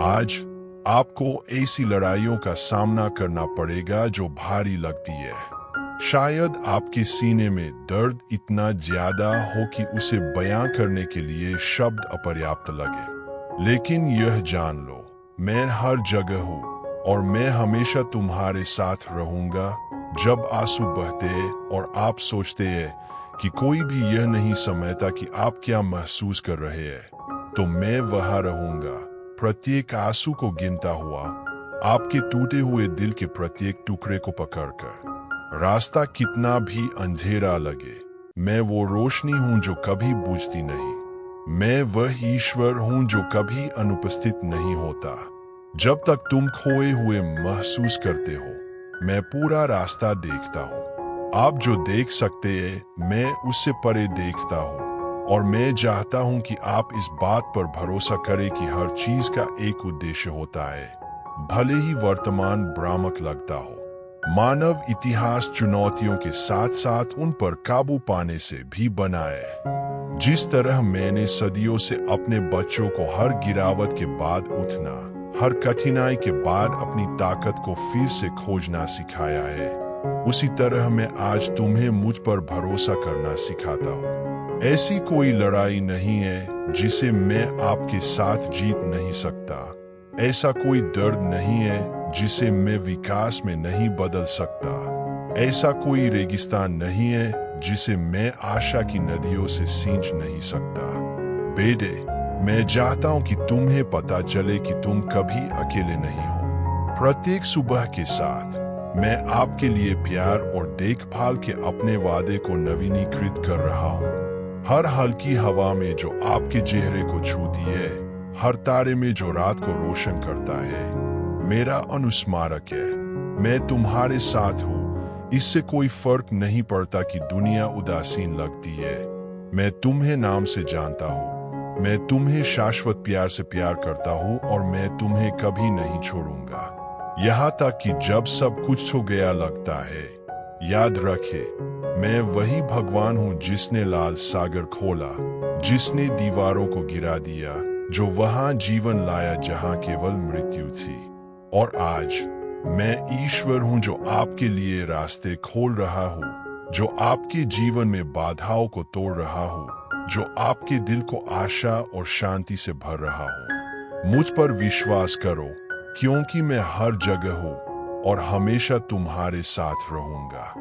आज आपको ऐसी लड़ाइयों का सामना करना पड़ेगा जो भारी लगती है। शायद आपके सीने में दर्द इतना ज्यादा हो कि उसे बयां करने के लिए शब्द अपर्याप्त लगे, लेकिन यह जान लो, मैं हर जगह हूँ और मैं हमेशा तुम्हारे साथ रहूंगा। जब आंसू बहते हैं और आप सोचते हैं कि कोई भी यह नहीं समझता कि आप क्या महसूस कर रहे हैं, तो मैं वहां रहूंगा, प्रत्येक आंसू को गिनता हुआ, आपके टूटे हुए दिल के प्रत्येक टुकड़े को पकड़कर। रास्ता कितना भी अंधेरा लगे, मैं वो रोशनी हूं जो कभी बुझती नहीं। मैं वह ईश्वर हूं जो कभी अनुपस्थित नहीं होता। जब तक तुम खोए हुए महसूस करते हो, मैं पूरा रास्ता देखता हूं। आप जो देख सकते हैं, मैं उससे परे देखता हूं, और मैं चाहता हूं कि आप इस बात पर भरोसा करें कि हर चीज का एक उद्देश्य होता है, भले ही वर्तमान भ्रामक लगता हो। मानव इतिहास चुनौतियों के साथ साथ उन पर काबू पाने से भी बना है। जिस तरह मैंने सदियों से अपने बच्चों को हर गिरावट के बाद उठना, हर कठिनाई के बाद अपनी ताकत को फिर से खोजना सिखाया है, उसी तरह मैं आज तुम्हें मुझ पर भरोसा करना सिखाता हूँ। ऐसी कोई लड़ाई नहीं है जिसे मैं आपके साथ जीत नहीं सकता। ऐसा कोई दर्द नहीं है जिसे मैं विकास में नहीं बदल सकता। ऐसा कोई रेगिस्तान नहीं है जिसे मैं आशा की नदियों से सींच नहीं सकता। बेटे, मैं चाहता हूं कि तुम्हें पता चले कि तुम कभी अकेले नहीं हो। प्रत्येक सुबह के साथ मैं आपके लिए प्यार और देखभाल के अपने वादे को नवीनीकृत कर रहा हूं। हर हल्की हवा में जो आपके चेहरे को छूती है, हर तारे में जो रात को रोशन करता है, मेरा अनुस्मारक है। मैं तुम्हारे साथ हूँ। इससे कोई फर्क नहीं पड़ता कि दुनिया उदासीन लगती है। मैं तुम्हें नाम से जानता हूँ। मैं तुम्हें शाश्वत प्यार से प्यार करता हूँ और मैं तुम्हें कभी नहीं छोड़ूंगा। यहाँ तक कि जब सब कुछ हो गया लगता है। याद रखे, मैं वही भगवान हूँ जिसने लाल सागर खोला, जिसने दीवारों को गिरा दिया, जो वहां जीवन लाया जहां केवल मृत्यु थी। और आज मैं ईश्वर हूं जो आपके लिए रास्ते खोल रहा हूं, जो आपके जीवन में बाधाओं को तोड़ रहा हूं, जो आपके दिल को आशा और शांति से भर रहा हूं। मुझ पर विश्वास करो, क्योंकि मैं हर जगह हूं और हमेशा तुम्हारे साथ रहूंगा।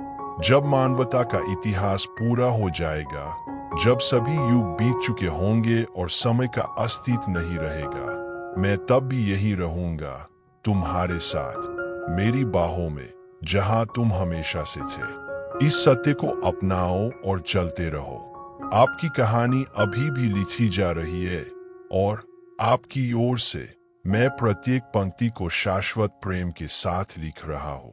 जब मानवता का इतिहास पूरा हो जाएगा, जब सभी युग बीत चुके होंगे और समय का अस्तित्व नहीं रहेगा, मैं तब भी यही रहूंगा, तुम्हारे साथ, मेरी बाहों में, जहां तुम हमेशा से थे। इस सत्य को अपनाओ और चलते रहो। आपकी कहानी अभी भी लिखी जा रही है और आपकी ओर से मैं प्रत्येक पंक्ति को शाश्वत प्रेम के साथ लिख रहा हूं।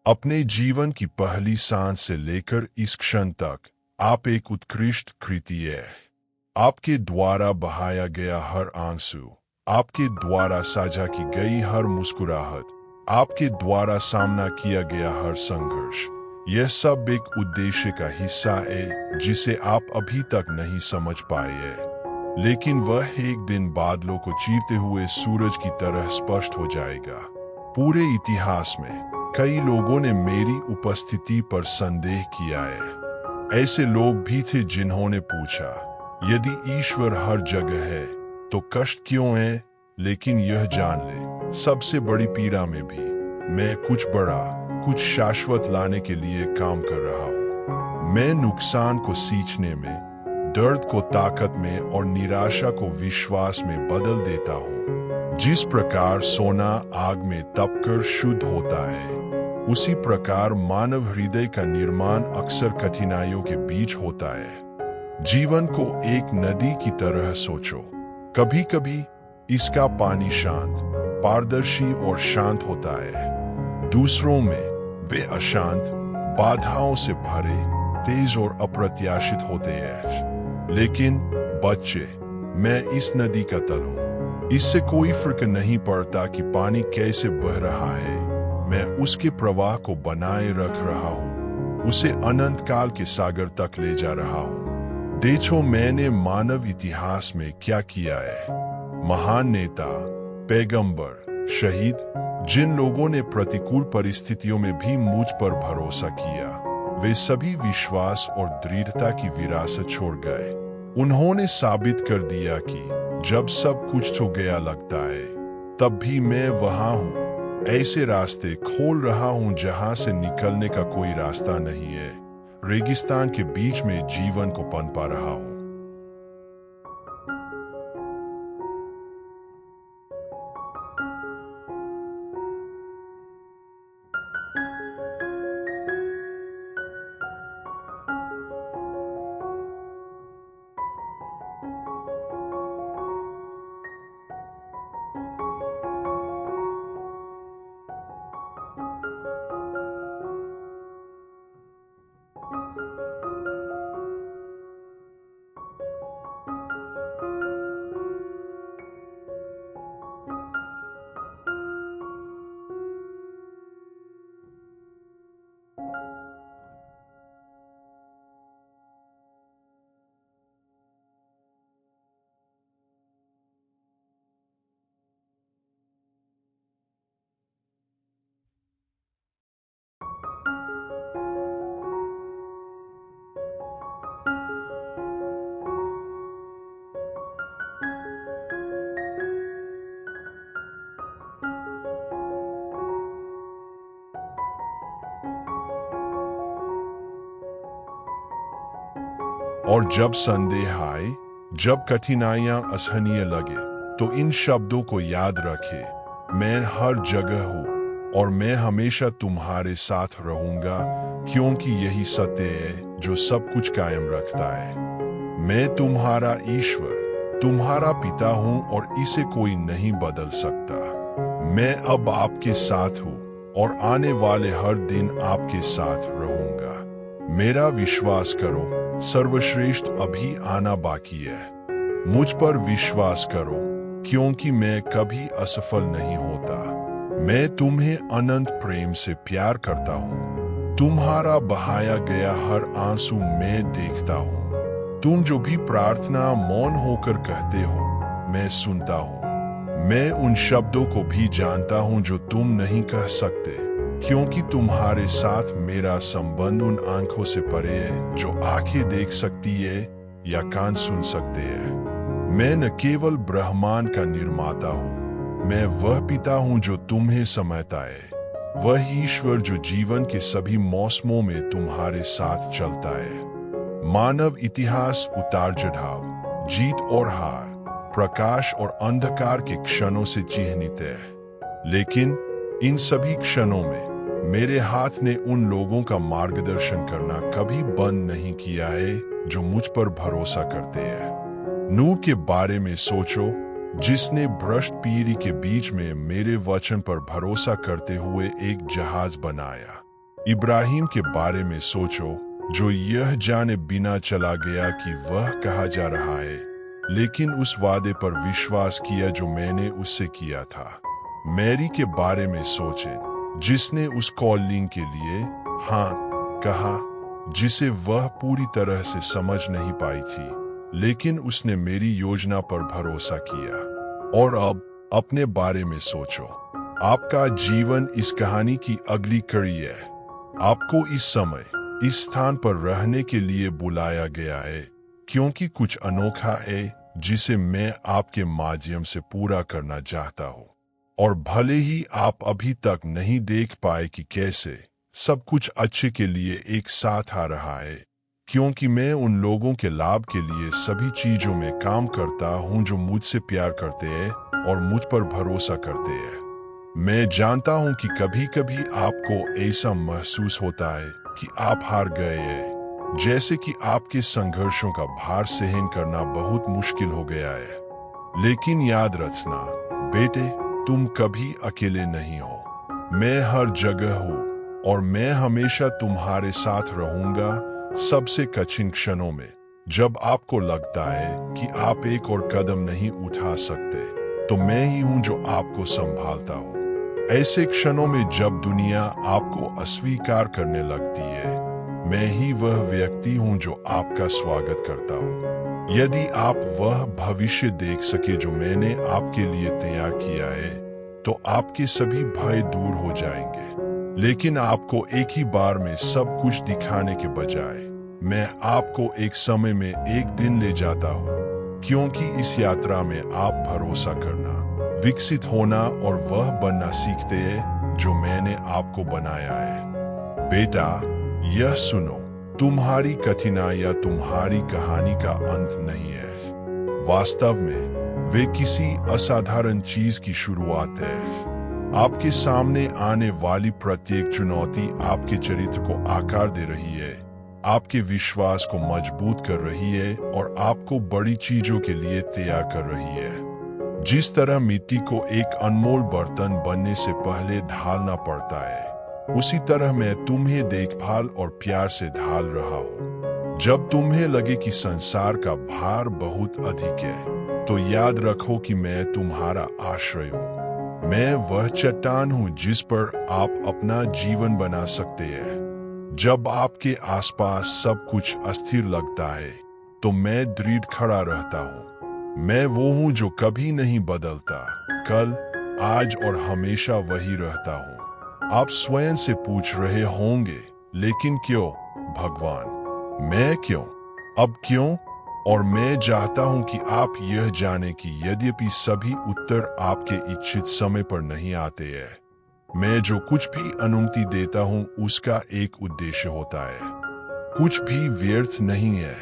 अपने जीवन की पहली सांस से लेकर इस क्षण तक आप एक उत्कृष्ट कृति है। आपके द्वारा बहाया गया हर आंसू, आपके द्वारा साझा की गई हर मुस्कुराहट, आपके द्वारा सामना किया गया हर संघर्ष, यह सब एक उद्देश्य का हिस्सा है जिसे आप अभी तक नहीं समझ पाए हैं। लेकिन वह एक दिन बादलों को चीरते हुए सूरज की तरह स्पष्ट हो जाएगा। पूरे इतिहास में कई लोगों ने मेरी उपस्थिति पर संदेह किया है। ऐसे लोग भी थे जिन्होंने पूछा, यदि ईश्वर हर जगह है तो कष्ट क्यों है? लेकिन यह जान ले, सबसे बड़ी पीड़ा में भी मैं कुछ बड़ा, कुछ शाश्वत लाने के लिए काम कर रहा हूँ। मैं नुकसान को सींचने में, दर्द को ताकत में और निराशा को विश्वास में बदल देता हूँ। जिस प्रकार सोना आग में तपकर शुद्ध होता है, उसी प्रकार मानव हृदय का निर्माण अक्सर कठिनाइयों के बीच होता है। जीवन को एक नदी की तरह सोचो। कभी कभी इसका पानी शांत, पारदर्शी और शांत होता है। दूसरों में वे अशांत, बाधाओं से भरे, तेज और अप्रत्याशित होते हैं। लेकिन बच्चे, मैं इस नदी का तल हूं। इससे कोई फर्क नहीं पड़ता कि पानी कैसे बह रहा है। मैं उसके प्रवाह को बनाए रख रहा हूँ, उसे अनंत काल के सागर तक ले जा रहा हूँ। देखो मैंने मानव इतिहास में क्या किया है। महान नेता, पैगंबर, शहीद, जिन लोगों ने प्रतिकूल परिस्थितियों में भी मुझ पर भरोसा किया, वे सभी विश्वास और दृढ़ता की विरासत छोड़ गए। उन्होंने साबित कर दिया कि जब सब कुछ हो गया लगता है, तब भी मैं वहां हूं। ऐसे रास्ते खोल रहा हूं जहां से निकलने का कोई रास्ता नहीं है। रेगिस्तान के बीच में जीवन को पनपा रहा हूं। और जब संदेह आए, जब कठिनाइयां असहनीय लगे, तो इन शब्दों को याद रखे, मैं हर जगह हूँ और मैं हमेशा तुम्हारे साथ रहूंगा, क्योंकि यही सत्य है जो सब कुछ कायम रखता है। मैं तुम्हारा ईश्वर, तुम्हारा पिता हूं और इसे कोई नहीं बदल सकता। मैं अब आपके साथ हूं और आने वाले हर दिन आपके साथ रहूंगा। मेरा विश्वास करो, सर्वश्रेष्ठ अभी आना बाकी है। मुझ पर विश्वास करो, क्योंकि मैं कभी असफल नहीं होता। मैं तुम्हें अनंत प्रेम से प्यार करता हूँ। तुम्हारा बहाया गया हर आंसू मैं देखता हूँ। तुम जो भी प्रार्थना मौन होकर कहते हो, मैं सुनता हूँ। मैं उन शब्दों को भी जानता हूँ जो तुम नहीं कह सकते, क्योंकि तुम्हारे साथ मेरा संबंध उन आंखों से परे है जो आंखें देख सकती है या कान सुन सकते हैं। मैं न केवल ब्रह्मांड का निर्माता हूँ, मैं वह पिता हूँ जो तुम्हें समझता है, वह ईश्वर जो जीवन के सभी मौसमों में तुम्हारे साथ चलता है। मानव इतिहास उतार चढ़ाव, जीत और हार, प्रकाश और अंधकार के क्षणों से चिह्नित है, लेकिन इन सभी क्षणों में मेरे हाथ ने उन लोगों का मार्गदर्शन करना कभी बंद नहीं किया है जो मुझ पर भरोसा करते हैं। नूह के बारे में सोचो, जिसने भ्रष्ट पीढ़ी के बीच में मेरे वचन पर भरोसा करते हुए एक जहाज बनाया। इब्राहिम के बारे में सोचो, जो यह जाने बिना चला गया कि वह कहा जा रहा है, लेकिन उस वादे पर विश्वास किया जो मैंने उससे किया था। मैरी के बारे में सोचें, जिसने उस कॉलिंग के लिए हाँ कहा, जिसे वह पूरी तरह से समझ नहीं पाई थी, लेकिन उसने मेरी योजना पर भरोसा किया। और अब अपने बारे में सोचो, आपका जीवन इस कहानी की अगली कड़ी है। आपको इस समय इस स्थान पर रहने के लिए बुलाया गया है, क्योंकि कुछ अनोखा है जिसे मैं आपके माध्यम से पूरा करना चाहता हूँ। और भले ही आप अभी तक नहीं देख पाए कि कैसे सब कुछ अच्छे के लिए एक साथ आ रहा है, क्योंकि मैं उन लोगों के लाभ के लिए सभी चीजों में काम करता हूँ जो मुझसे प्यार करते हैं और मुझ पर भरोसा करते हैं। मैं जानता हूँ कि कभी कभी आपको ऐसा महसूस होता है कि आप हार गए हैं, जैसे कि आपके संघर्षों का भार सहन करना बहुत मुश्किल हो गया है। लेकिन याद रखना बेटे, तुम कभी अकेले नहीं हो। मैं हर जगह हूँ और मैं हमेशा तुम्हारे साथ रहूंगा। सबसे कठिन क्षणों में, जब आपको लगता है कि आप एक और कदम नहीं उठा सकते, तो मैं ही हूँ जो आपको संभालता हूँ। ऐसे क्षणों में जब दुनिया आपको अस्वीकार करने लगती है, मैं ही वह व्यक्ति हूँ जो आपका स्वागत करता हूँ। यदि आप वह भविष्य देख सके जो मैंने आपके लिए तैयार किया है, तो आपके सभी भय दूर हो जाएंगे। लेकिन आपको एक ही बार में सब कुछ दिखाने के बजाय, मैं आपको एक समय में एक दिन ले जाता हूँ, क्योंकि इस यात्रा में आप भरोसा करना, विकसित होना और वह बनना सीखते हैं जो मैंने आपको बनाया है। बेटा, यह सुनो, तुम्हारी कठिनाइयां तुम्हारी कहानी का अंत नहीं है। वास्तव में वे किसी असाधारण चीज की शुरुआत है। आपके सामने आने वाली प्रत्येक चुनौती आपके चरित्र को आकार दे रही है, आपके विश्वास को मजबूत कर रही है और आपको बड़ी चीजों के लिए तैयार कर रही है। जिस तरह मिट्टी को एक अनमोल बर्तन बनने से पहले ढालना पड़ता है, उसी तरह मैं तुम्हें देखभाल और प्यार से ढाल रहा हूँ। जब तुम्हें लगे कि संसार का भार बहुत अधिक है, तो याद रखो कि मैं तुम्हारा आश्रय हूँ। मैं वह चट्टान हूँ जिस पर आप अपना जीवन बना सकते हैं। जब आपके आसपास सब कुछ अस्थिर लगता है, तो मैं दृढ़ खड़ा रहता हूँ। मैं वो हूँ जो कभी नहीं बदलता, कल, आज और हमेशा वही रहता हूँ। आप स्वयं से पूछ रहे होंगे, लेकिन क्यों भगवान? मैं क्यों? अब क्यों? और मैं चाहता हूँ कि आप यह जाने कि यद्यपि सभी उत्तर आपके इच्छित समय पर नहीं आते हैं, मैं जो कुछ भी अनुमति देता हूँ उसका एक उद्देश्य होता है। कुछ भी व्यर्थ नहीं है।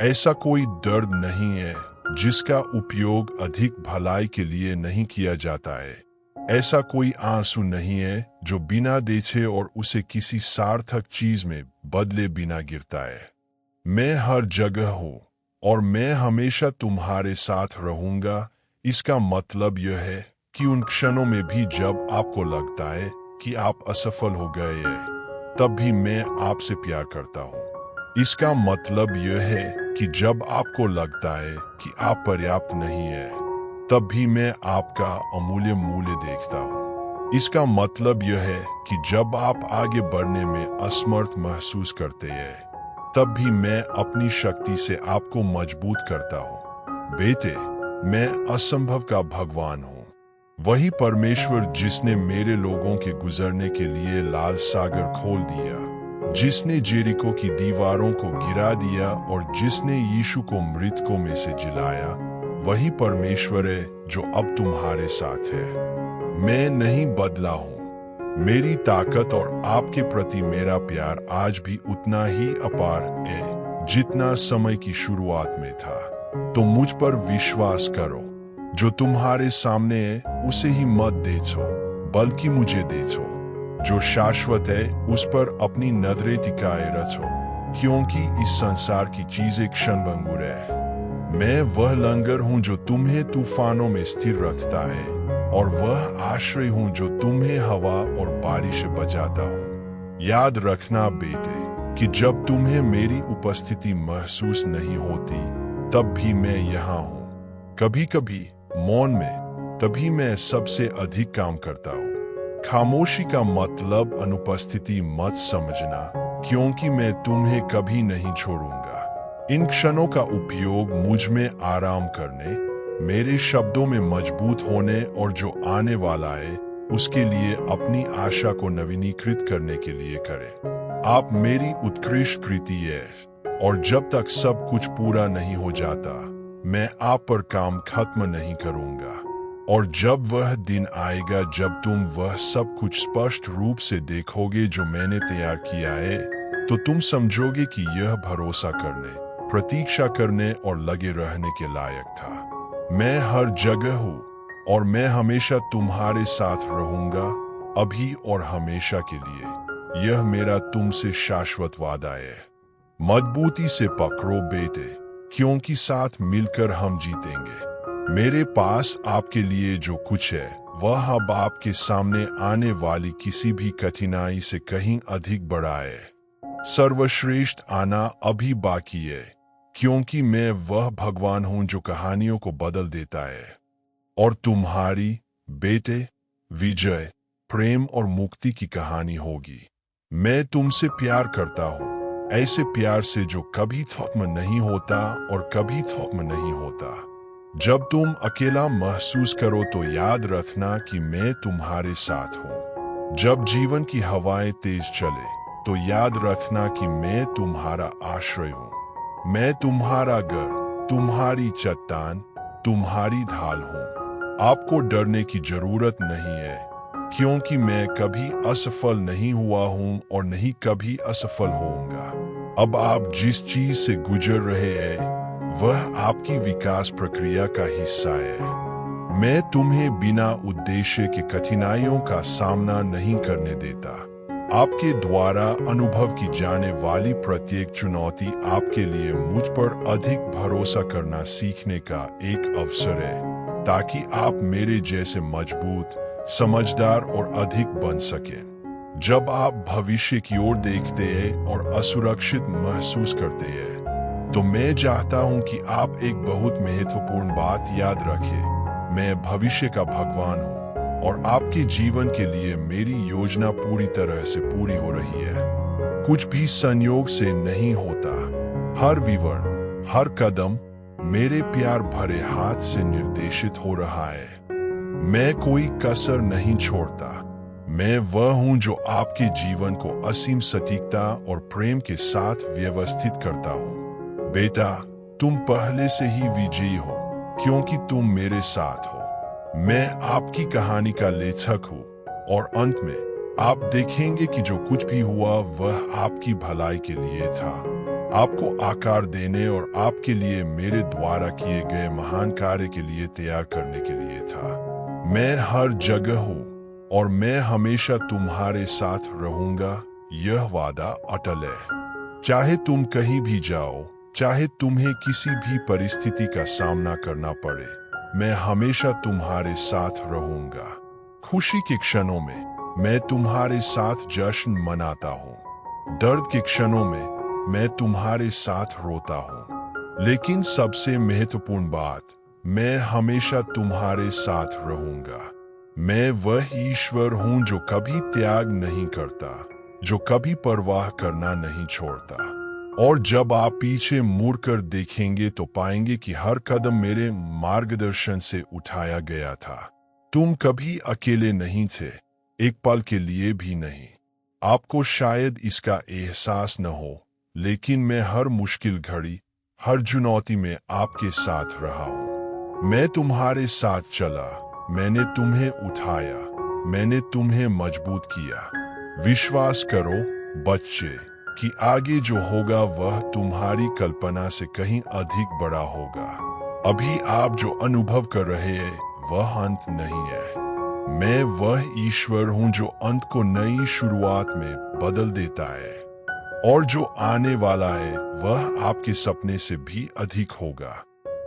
ऐसा कोई दर्द नहीं है जिसका उपयोग अधिक भलाई के लिए नहीं किया जाता है। ऐसा कोई आंसू नहीं है जो बिना देखे और उसे किसी सार्थक चीज में बदले बिना गिरता है। मैं हर जगह हूँ और मैं हमेशा तुम्हारे साथ रहूंगा। इसका मतलब यह है कि उन क्षणों में भी जब आपको लगता है कि आप असफल हो गए हैं, तब भी मैं आपसे प्यार करता हूँ। इसका मतलब यह है कि जब आपको लगता है कि आप पर्याप्त नहीं है, तब भी मैं आपका अमूल्य मूल्य देखता हूँ। इसका मतलब यह है कि जब आप आगे बढ़ने में असमर्थ महसूस करते हैं, तब भी मैं अपनी शक्ति से आपको मजबूत करता हूँ। बेटे, मैं असंभव का भगवान हूँ, वही परमेश्वर जिसने मेरे लोगों के गुजरने के लिए लाल सागर खोल दिया, जिसने जेरिको की दीवारों को गिरा दिया और जिसने यीशु को मृतकों में से जिलाया, वही परमेश्वर है जो अब तुम्हारे साथ है। मैं नहीं बदला हूँ। मेरी ताकत और आपके प्रति मेरा प्यार आज भी उतना ही अपार है जितना समय की शुरुआत में था। तो मुझ पर विश्वास करो। जो तुम्हारे सामने है उसे ही मत देखो, बल्कि मुझे देखो। जो शाश्वत है उस पर अपनी नजरें टिकाए रखो, क्योंकि इस संसार की चीजें क्षणभंगुर है। मैं वह लंगर हूँ जो तुम्हें तूफानों में स्थिर रखता है, और वह आश्रय हूँ जो तुम्हें हवा और बारिश से बचाता हूँ। याद रखना बेटे कि जब तुम्हें मेरी उपस्थिति महसूस नहीं होती, तब भी मैं यहाँ हूँ। कभी कभी मौन में तभी मैं सबसे अधिक काम करता हूँ। खामोशी का मतलब अनुपस्थिति मत समझना, क्योंकि मैं तुम्हें कभी नहीं छोड़ूंगा। इन क्षणों का उपयोग मुझ में आराम करने, मेरे शब्दों में मजबूत होने और जो आने वाला है उसके लिए अपनी आशा को नवीनीकृत करने के लिए करें। आप मेरी उत्कृष्ट कृति है, और जब तक सब कुछ पूरा नहीं हो जाता, मैं आप पर काम खत्म नहीं करूंगा। और जब वह दिन आएगा जब तुम वह सब कुछ स्पष्ट रूप से देखोगे जो मैंने तैयार किया है, तो तुम समझोगे कि यह भरोसा करने, प्रतीक्षा करने और लगे रहने के लायक था। मैं हर जगह हूँ और मैं हमेशा तुम्हारे साथ रहूंगा, अभी और हमेशा के लिए। यह मेरा तुमसे शाश्वत वादा है। मजबूती से पकड़ो बेटे, क्योंकि साथ मिलकर हम जीतेंगे। मेरे पास आपके लिए जो कुछ है वह अब आपके सामने आने वाली किसी भी कठिनाई से कहीं अधिक बड़ा है। सर्वश्रेष्ठ आना अभी बाकी है, क्योंकि मैं वह भगवान हूं जो कहानियों को बदल देता है। और तुम्हारी बेटे विजय, प्रेम और मुक्ति की कहानी होगी। मैं तुमसे प्यार करता हूं, ऐसे प्यार से जो कभी खत्म नहीं होता और कभी खत्म नहीं होता। जब तुम अकेला महसूस करो तो याद रखना कि मैं तुम्हारे साथ हूँ। जब जीवन की हवाएं तेज चले तो याद रखना कि मैं तुम्हारा आश्रय हूँ। मैं तुम्हारा घर, तुम्हारी चट्टान, तुम्हारी ढाल हूँ। आपको डरने की जरूरत नहीं है, क्योंकि मैं कभी असफल नहीं हुआ हूँ और नहीं कभी असफल होऊंगा। अब आप जिस चीज से गुजर रहे हैं वह आपकी विकास प्रक्रिया का हिस्सा है। मैं तुम्हें बिना उद्देश्य के कठिनाइयों का सामना नहीं करने देता। आपके द्वारा अनुभव की जाने वाली प्रत्येक चुनौती आपके लिए मुझ पर अधिक भरोसा करना सीखने का एक अवसर है, ताकि आप मेरे जैसे मजबूत, समझदार और अधिक बन सकें। जब आप भविष्य की ओर देखते हैं और असुरक्षित महसूस करते हैं, तो मैं चाहता हूं कि आप एक बहुत महत्वपूर्ण बात याद रखें। मैं भविष्य का भगवान हूं और आपके जीवन के लिए मेरी योजना पूरी तरह से पूरी हो रही है। कुछ भी संयोग से नहीं होता। हर विवरण, हर कदम मेरे प्यार भरे हाथ से निर्देशित हो रहा है। मैं कोई कसर नहीं छोड़ता। मैं वह हूं जो आपके जीवन को असीम सटीकता और प्रेम के साथ व्यवस्थित करता हूं। बेटा, तुम पहले से ही विजयी हो, क्योंकि तुम मेरे साथ हो। मैं आपकी कहानी का लेखक हूँ, और अंत में आप देखेंगे कि जो कुछ भी हुआ वह आपकी भलाई के लिए था। आपको आकार देने और आपके लिए मेरे द्वारा किए गए महान कार्य के लिए तैयार करने के लिए था। मैं हर जगह हूँ और मैं हमेशा तुम्हारे साथ रहूंगा, यह वादा अटल है। चाहे तुम कहीं भी जाओ, चाहे तुम्हें किसी भी परिस्थिति का सामना करना पड़े, मैं हमेशा तुम्हारे साथ रहूंगा। खुशी के क्षणों में मैं तुम्हारे साथ जश्न मनाता हूँ, दर्द के क्षणों में मैं तुम्हारे साथ रोता हूँ, लेकिन सबसे महत्वपूर्ण बात, मैं हमेशा तुम्हारे साथ रहूंगा। मैं वह ईश्वर हूँ जो कभी त्याग नहीं करता, जो कभी परवाह करना नहीं छोड़ता। और जब आप पीछे मुड़कर देखेंगे तो पाएंगे कि हर कदम मेरे मार्गदर्शन से उठाया गया था। तुम कभी अकेले नहीं थे, एक पल के लिए भी नहीं। आपको शायद इसका एहसास न हो, लेकिन मैं हर मुश्किल घड़ी, हर चुनौती में आपके साथ रहा हूँ। मैं तुम्हारे साथ चला, मैंने तुम्हें उठाया, मैंने तुम्हें मजबूत किया। विश्वास करो बच्चे कि आगे जो होगा वह तुम्हारी कल्पना से कहीं अधिक बड़ा होगा। अभी आप जो अनुभव कर रहे हैं वह अंत नहीं है। मैं वह ईश्वर हूँ जो अंत को नई शुरुआत में बदल देता है, और जो आने वाला है वह आपके सपने से भी अधिक होगा।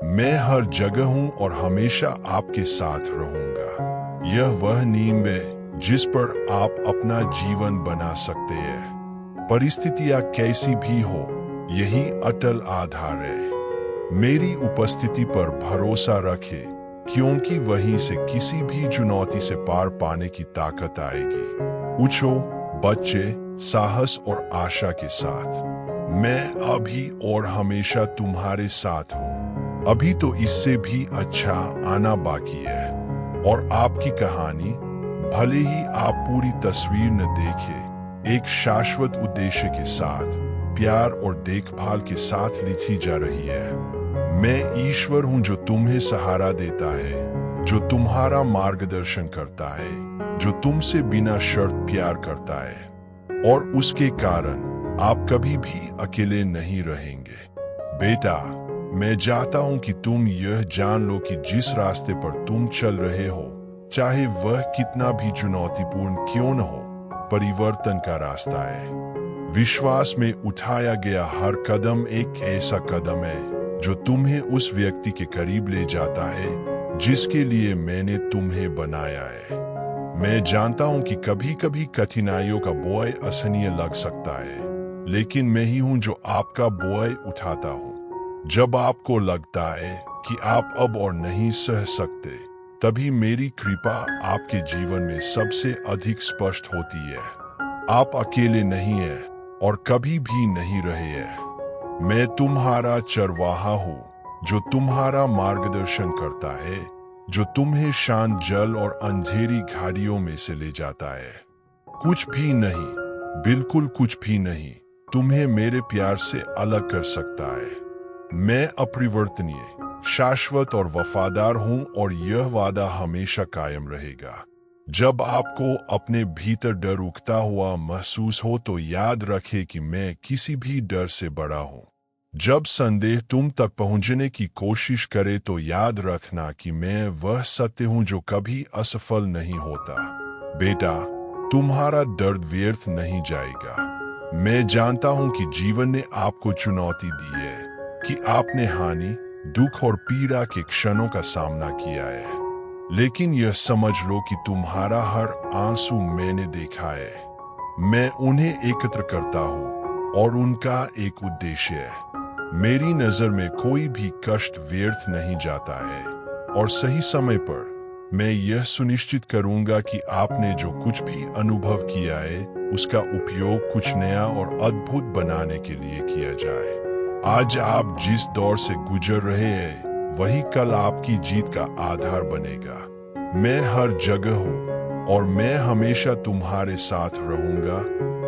मैं हर जगह हूँ और हमेशा आपके साथ रहूंगा। यह वह नींव है जिस पर आप अपना जीवन बना सकते हैं। परिस्थितियां कैसी भी हो, यही अटल आधार है। मेरी उपस्थिति पर भरोसा रखे, क्योंकि वहीं से किसी भी चुनौती से पार पाने की ताकत आएगी। उठो बच्चे, साहस और आशा के साथ। मैं अभी और हमेशा तुम्हारे साथ हूँ। अभी तो इससे भी अच्छा आना बाकी है। और आपकी कहानी, भले ही आप पूरी तस्वीर न देखें, एक शाश्वत उद्देश्य के साथ, प्यार और देखभाल के साथ लिखी जा रही है। मैं ईश्वर हूँ जो तुम्हें सहारा देता है, जो तुम्हारा मार्गदर्शन करता है, जो तुमसे बिना शर्त प्यार करता है, और उसके कारण आप कभी भी अकेले नहीं रहेंगे। बेटा, मैं चाहता हूँ कि तुम यह जान लो कि जिस रास्ते पर तुम चल रहे हो, चाहे वह कितना भी चुनौतीपूर्ण क्यों न हो, परिवर्तन का रास्ता है। विश्वास में उठाया गया हर कदम एक ऐसा कदम है जो तुम्हें उस व्यक्ति के करीब ले जाता है जिसके लिए मैंने तुम्हें बनाया है। मैं जानता हूं कि कभी कभी कठिनाइयों का बोझ असहनीय लग सकता है, लेकिन मैं ही हूं जो आपका बोझ उठाता हूं। जब आपको लगता है कि आप अब और नहीं सह सकते, तभी मेरी कृपा आपके जीवन में सबसे अधिक स्पष्ट होती है। आप अकेले नहीं हैं और कभी भी नहीं रहे हैं। मैं तुम्हारा चरवाहा हूँ जो तुम्हारा मार्गदर्शन करता है, जो तुम्हें शांत जल और अंधेरी घाटियों में से ले जाता है। कुछ भी नहीं, बिल्कुल कुछ भी नहीं, तुम्हें मेरे प्यार से अलग कर सकता है। मैं अपरिवर्तनीय, शाश्वत और वफादार हूं, और यह वादा हमेशा कायम रहेगा। जब आपको अपने भीतर डर उगता हुआ महसूस हो तो याद रखें कि मैं किसी भी डर से बड़ा हूं। जब संदेह तुम तक पहुंचने की कोशिश करे तो याद रखना कि मैं वह सत्य हूं जो कभी असफल नहीं होता। बेटा, तुम्हारा दर्द व्यर्थ नहीं जाएगा। मैं जानता हूं कि जीवन ने आपको चुनौती दी है, कि आपने हानि, दुख और पीड़ा के क्षणों का सामना किया है, लेकिन यह समझ लो कि तुम्हारा हर आंसू मैंने देखा है। मैं उन्हें एकत्र करता हूँ और उनका एक उद्देश्य है। मेरी नजर में कोई भी कष्ट व्यर्थ नहीं जाता है, और सही समय पर मैं यह सुनिश्चित करूंगा कि आपने जो कुछ भी अनुभव किया है उसका उपयोग कुछ नया और अद्भुत बनाने के लिए किया जाए। आज आप जिस दौर से गुजर रहे हैं वही कल आपकी जीत का आधार बनेगा। मैं हर जगह हूँ और मैं हमेशा तुम्हारे साथ रहूंगा।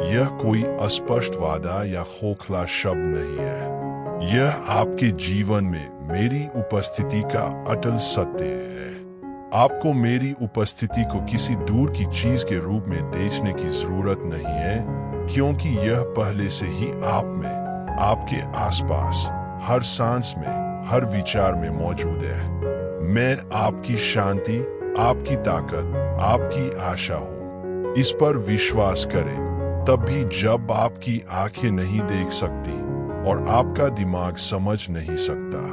यह कोई अस्पष्ट वादा या खोखला शब्द नहीं है, यह आपके जीवन में मेरी उपस्थिति का अटल सत्य है। आपको मेरी उपस्थिति को किसी दूर की चीज के रूप में देखने की जरूरत नहीं है, क्योंकि यह पहले से ही आप में आपके आसपास, हर सांस में, हर विचार में मौजूद है। मैं आपकी शांति, आपकी ताकत, आपकी आशा हूँ। इस पर विश्वास करें, तब भी जब आपकी आंखें नहीं देख सकती और आपका दिमाग समझ नहीं सकता।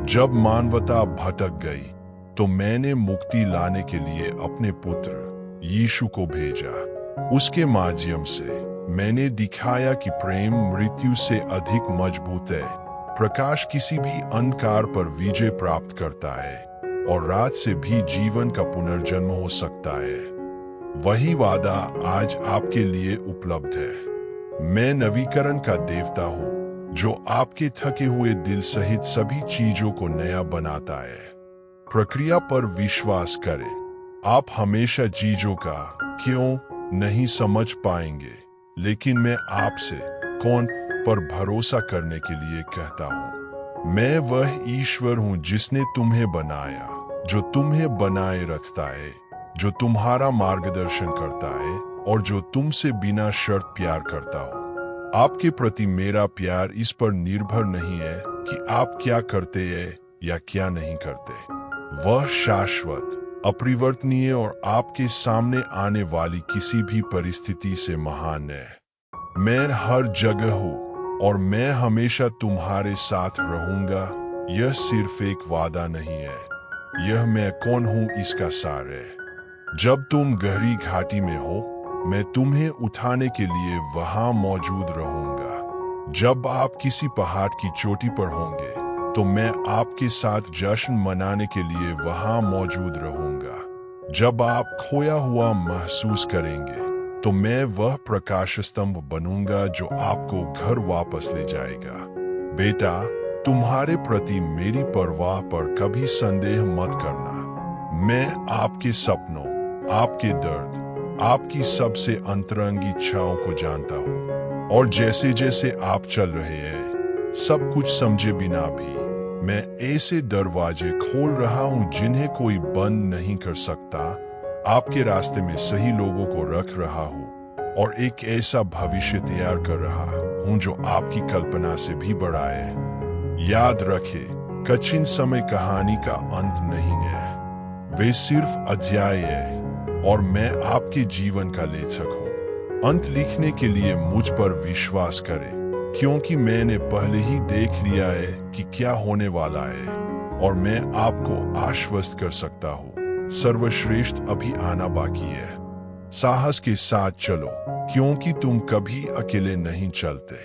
जब मानवता भटक गई, तो मैंने मुक्ति लाने के लिए अपने पुत्र यीशु को भेजा। उसके माध्यम से मैंने दिखाया कि प्रेम मृत्यु से अधिक मजबूत है। प्रकाश किसी भी अंधकार पर विजय प्राप्त करता है और रात से भी जीवन का पुनर्जन्म हो सकता है। वही वादा आज आपके लिए उपलब्ध है। मैं नवीकरण का देवता हूँ, जो आपके थके हुए दिल सहित सभी चीजों को नया बनाता है। प्रक्रिया पर विश्वास करें। आप हमेशा चीजों का क्यों नहीं समझ पाएंगे, लेकिन मैं आपसे कौन पर भरोसा करने के लिए कहता हूँ। मैं वह ईश्वर हूँ जिसने तुम्हें बनाया, जो तुम्हें बनाए रखता है, जो तुम्हारा मार्गदर्शन करता है और जो तुमसे बिना शर्त प्यार करता हो। आपके प्रति मेरा प्यार इस पर निर्भर नहीं है कि आप क्या करते हैं या क्या नहीं करते। वह शाश्वत, अपरिवर्तनीय और आपके सामने आने वाली किसी भी परिस्थिति से महान है। मैं हर जगह हूँ और मैं हमेशा तुम्हारे साथ रहूंगा। यह सिर्फ एक वादा नहीं है, यह मैं कौन हूँ इसका सार है। जब तुम गहरी घाटी में हो, मैं तुम्हें उठाने के लिए वहां मौजूद रहूंगा। जब आप किसी पहाड़ की चोटी पर होंगे, तो मैं आपके साथ जश्न मनाने के लिए वहां मौजूद रहूंगा। जब आप खोया हुआ महसूस करेंगे, तो मैं वह प्रकाश स्तंभ बनूंगा जो आपको घर वापस ले जाएगा। बेटा, तुम्हारे प्रति मेरी परवाह पर कभी संदेह मत करना। मैं आपके सपनों, आपके दर्द, आपकी सबसे अंतरंग इच्छाओं को जानता हूँ और जैसे जैसे आप चल रहे हैं, सब कुछ समझे बिना भी, मैं ऐसे दरवाजे खोल रहा हूँ जिन्हें कोई बंद नहीं कर सकता। आपके रास्ते में सही लोगों को रख रहा हूँ और एक ऐसा भविष्य तैयार कर रहा हूँ जो आपकी कल्पना से भी बड़ा है। याद रखें, कठिन समय कहानी का अंत नहीं है, वे सिर्फ अध्याय है और मैं आपके जीवन का लेखक हूँ। अंत लिखने के लिए मुझ पर विश्वास करें, क्योंकि मैंने पहले ही देख लिया है कि क्या होने वाला है और मैं आपको आश्वस्त कर सकता हूँ, सर्वश्रेष्ठ अभी आना बाकी है। साहस के साथ चलो, क्योंकि तुम कभी अकेले नहीं चलते।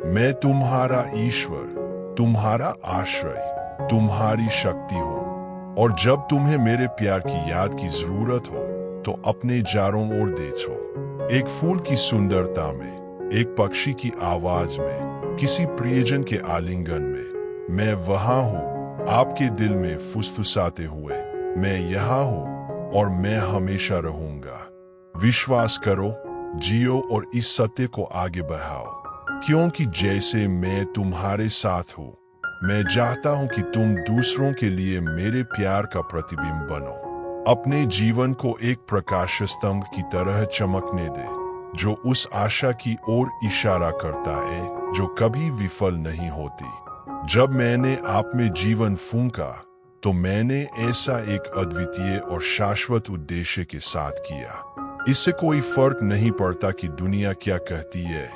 मैं तुम्हारा ईश्वर, तुम्हारा आश्रय, तुम्हारी शक्ति हूँ और जब तुम्हें मेरे प्यार की याद की जरूरत हो, तो अपने चारों ओर देखो। एक फूल की सुंदरता में, एक पक्षी की आवाज में, किसी प्रियजन के आलिंगन में, मैं वहां हूँ आपके दिल में फुसफुसाते हुए। मैं यहाँ हूँ और मैं हमेशा रहूंगा। विश्वास करो, जियो और इस सत्य को आगे बढ़ाओ, क्योंकि जैसे मैं तुम्हारे साथ हूँ, मैं चाहता हूँ कि तुम दूसरों के लिए मेरे प्यार का प्रतिबिंब बनो। अपने जीवन को एक प्रकाश स्तंभ की तरह चमकने दे, जो उस आशा की ओर इशारा करता है जो कभी विफल नहीं होती। जब मैंने आप में जीवन फूंका, तो मैंने ऐसा एक अद्वितीय और शाश्वत उद्देश्य के साथ किया। इससे कोई फर्क नहीं पड़ता कि दुनिया क्या कहती है।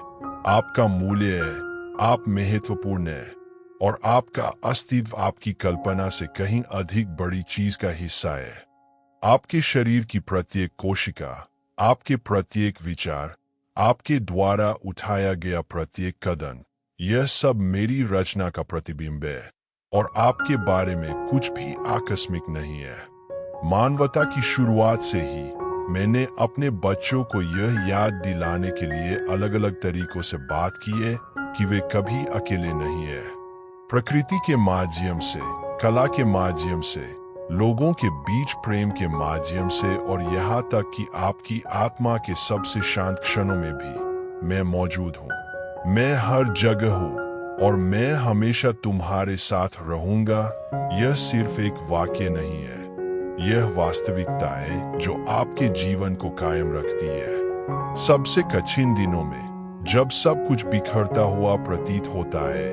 आपका मूल्य है, आप महत्वपूर्ण है और आपका अस्तित्व आपकी कल्पना से कहीं अधिक बड़ी चीज का हिस्सा है। आपके शरीर की प्रत्येक कोशिका, आपके प्रत्येक विचार, आपके द्वारा उठाया गया प्रत्येक कदम, यह सब मेरी रचना का प्रतिबिंब है और आपके बारे में कुछ भी आकस्मिक नहीं है। मानवता की शुरुआत से ही मैंने अपने बच्चों को यह याद दिलाने के लिए अलग अलग तरीकों से बात की है कि वे कभी अकेले नहीं है। प्रकृति के माध्यम से, कला के माध्यम से, लोगों के बीच प्रेम के माध्यम से और यहाँ तक कि आपकी आत्मा के सबसे शांत क्षणों में भी मैं मौजूद हूँ। मैं हर जगह हूँ और मैं हमेशा तुम्हारे साथ रहूंगा। यह सिर्फ एक वाक्य नहीं है, यह वास्तविकता है जो आपके जीवन को कायम रखती है। सबसे कठिन दिनों में, जब सब कुछ बिखरता हुआ प्रतीत होता है,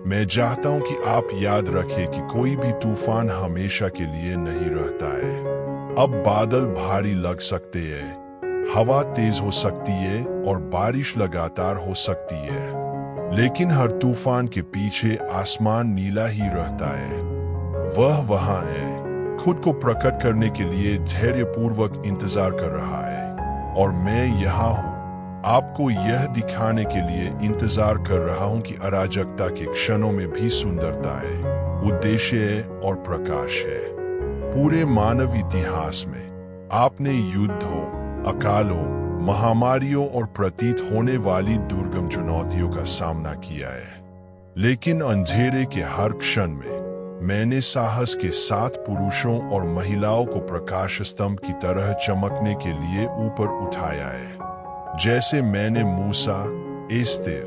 मैं चाहता हूं कि आप याद रखें कि कोई भी तूफान हमेशा के लिए नहीं रहता है। अब बादल भारी लग सकते हैं, हवा तेज हो सकती है और बारिश लगातार हो सकती है, लेकिन हर तूफान के पीछे आसमान नीला ही रहता है। वह वहां है, खुद को प्रकट करने के लिए धैर्यपूर्वक इंतजार कर रहा है, और मैं यहाँ हूँ आपको यह दिखाने के लिए इंतजार कर रहा हूं कि अराजकता के क्षणों में भी सुंदरता है, उद्देश्य है और प्रकाश है। पूरे मानव इतिहास में आपने युद्ध हो, अकालों, महामारियों और प्रतीत होने वाली दुर्गम चुनौतियों का सामना किया है, लेकिन अंधेरे के हर क्षण में मैंने साहस के साथ पुरुषों और महिलाओं को प्रकाश स्तंभ की तरह चमकने के लिए ऊपर उठाया है। जैसे मैंने मूसा, एस्तेर,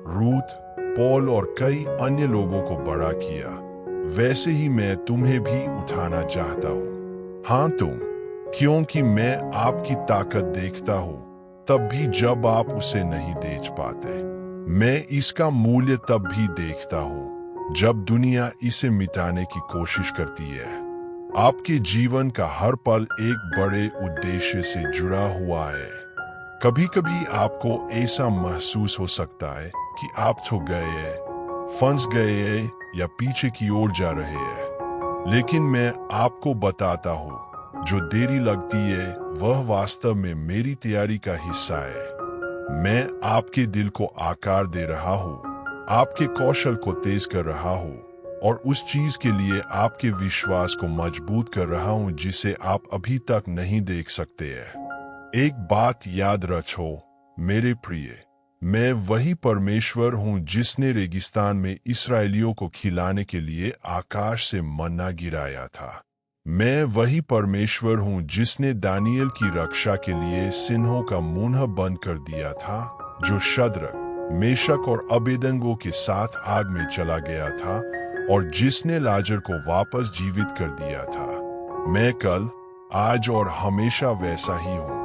रूथ, पौल और कई अन्य लोगों को बड़ा किया, वैसे ही मैं तुम्हें भी उठाना चाहता हूँ। हाँ तुम, क्योंकि मैं आपकी ताकत देखता हूँ तब भी जब आप उसे नहीं देख पाते। मैं इसका मूल्य तब भी देखता हूँ जब दुनिया इसे मिटाने की कोशिश करती है। आपके जीवन का हर पल एक बड़े उद्देश्य से जुड़ा हुआ है। कभी कभी आपको ऐसा महसूस हो सकता है कि आप छू गए हैं, फंस गए हैं या पीछे की ओर जा रहे हैं, लेकिन मैं आपको बताता हूँ, जो देरी लगती है वह वास्तव में मेरी तैयारी का हिस्सा है। मैं आपके दिल को आकार दे रहा हूँ, आपके कौशल को तेज कर रहा हूँ और उस चीज के लिए आपके विश्वास को मजबूत कर रहा हूँ जिसे आप अभी तक नहीं देख सकते हैं। एक बात याद रखो मेरे प्रिय, मैं वही परमेश्वर हूँ जिसने रेगिस्तान में इस्राएलियों को खिलाने के लिए आकाश से मन्ना गिराया था। मैं वही परमेश्वर हूँ जिसने दानियल की रक्षा के लिए सिंहों का मुंह बंद कर दिया था, जो शद्रक, मेशक और अबेदनगो के साथ आग में चला गया था और जिसने लाजर को वापस जीवित कर दिया था। मैं कल, आज और हमेशा वैसा ही हूँ,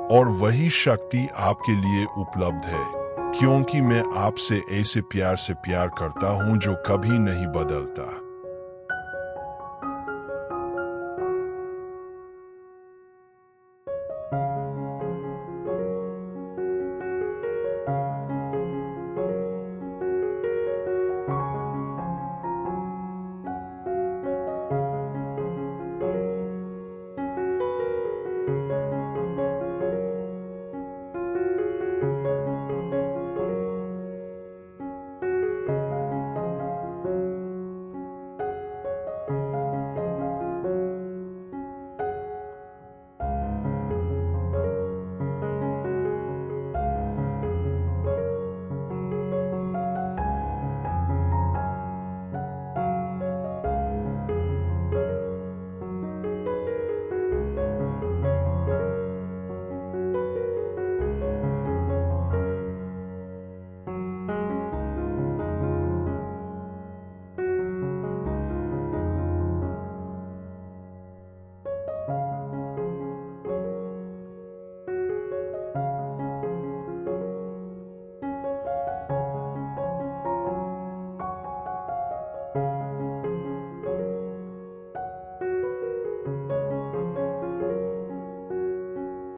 और वही शक्ति आपके लिए उपलब्ध है, क्योंकि मैं आपसे ऐसे प्यार से प्यार करता हूँ जो कभी नहीं बदलता।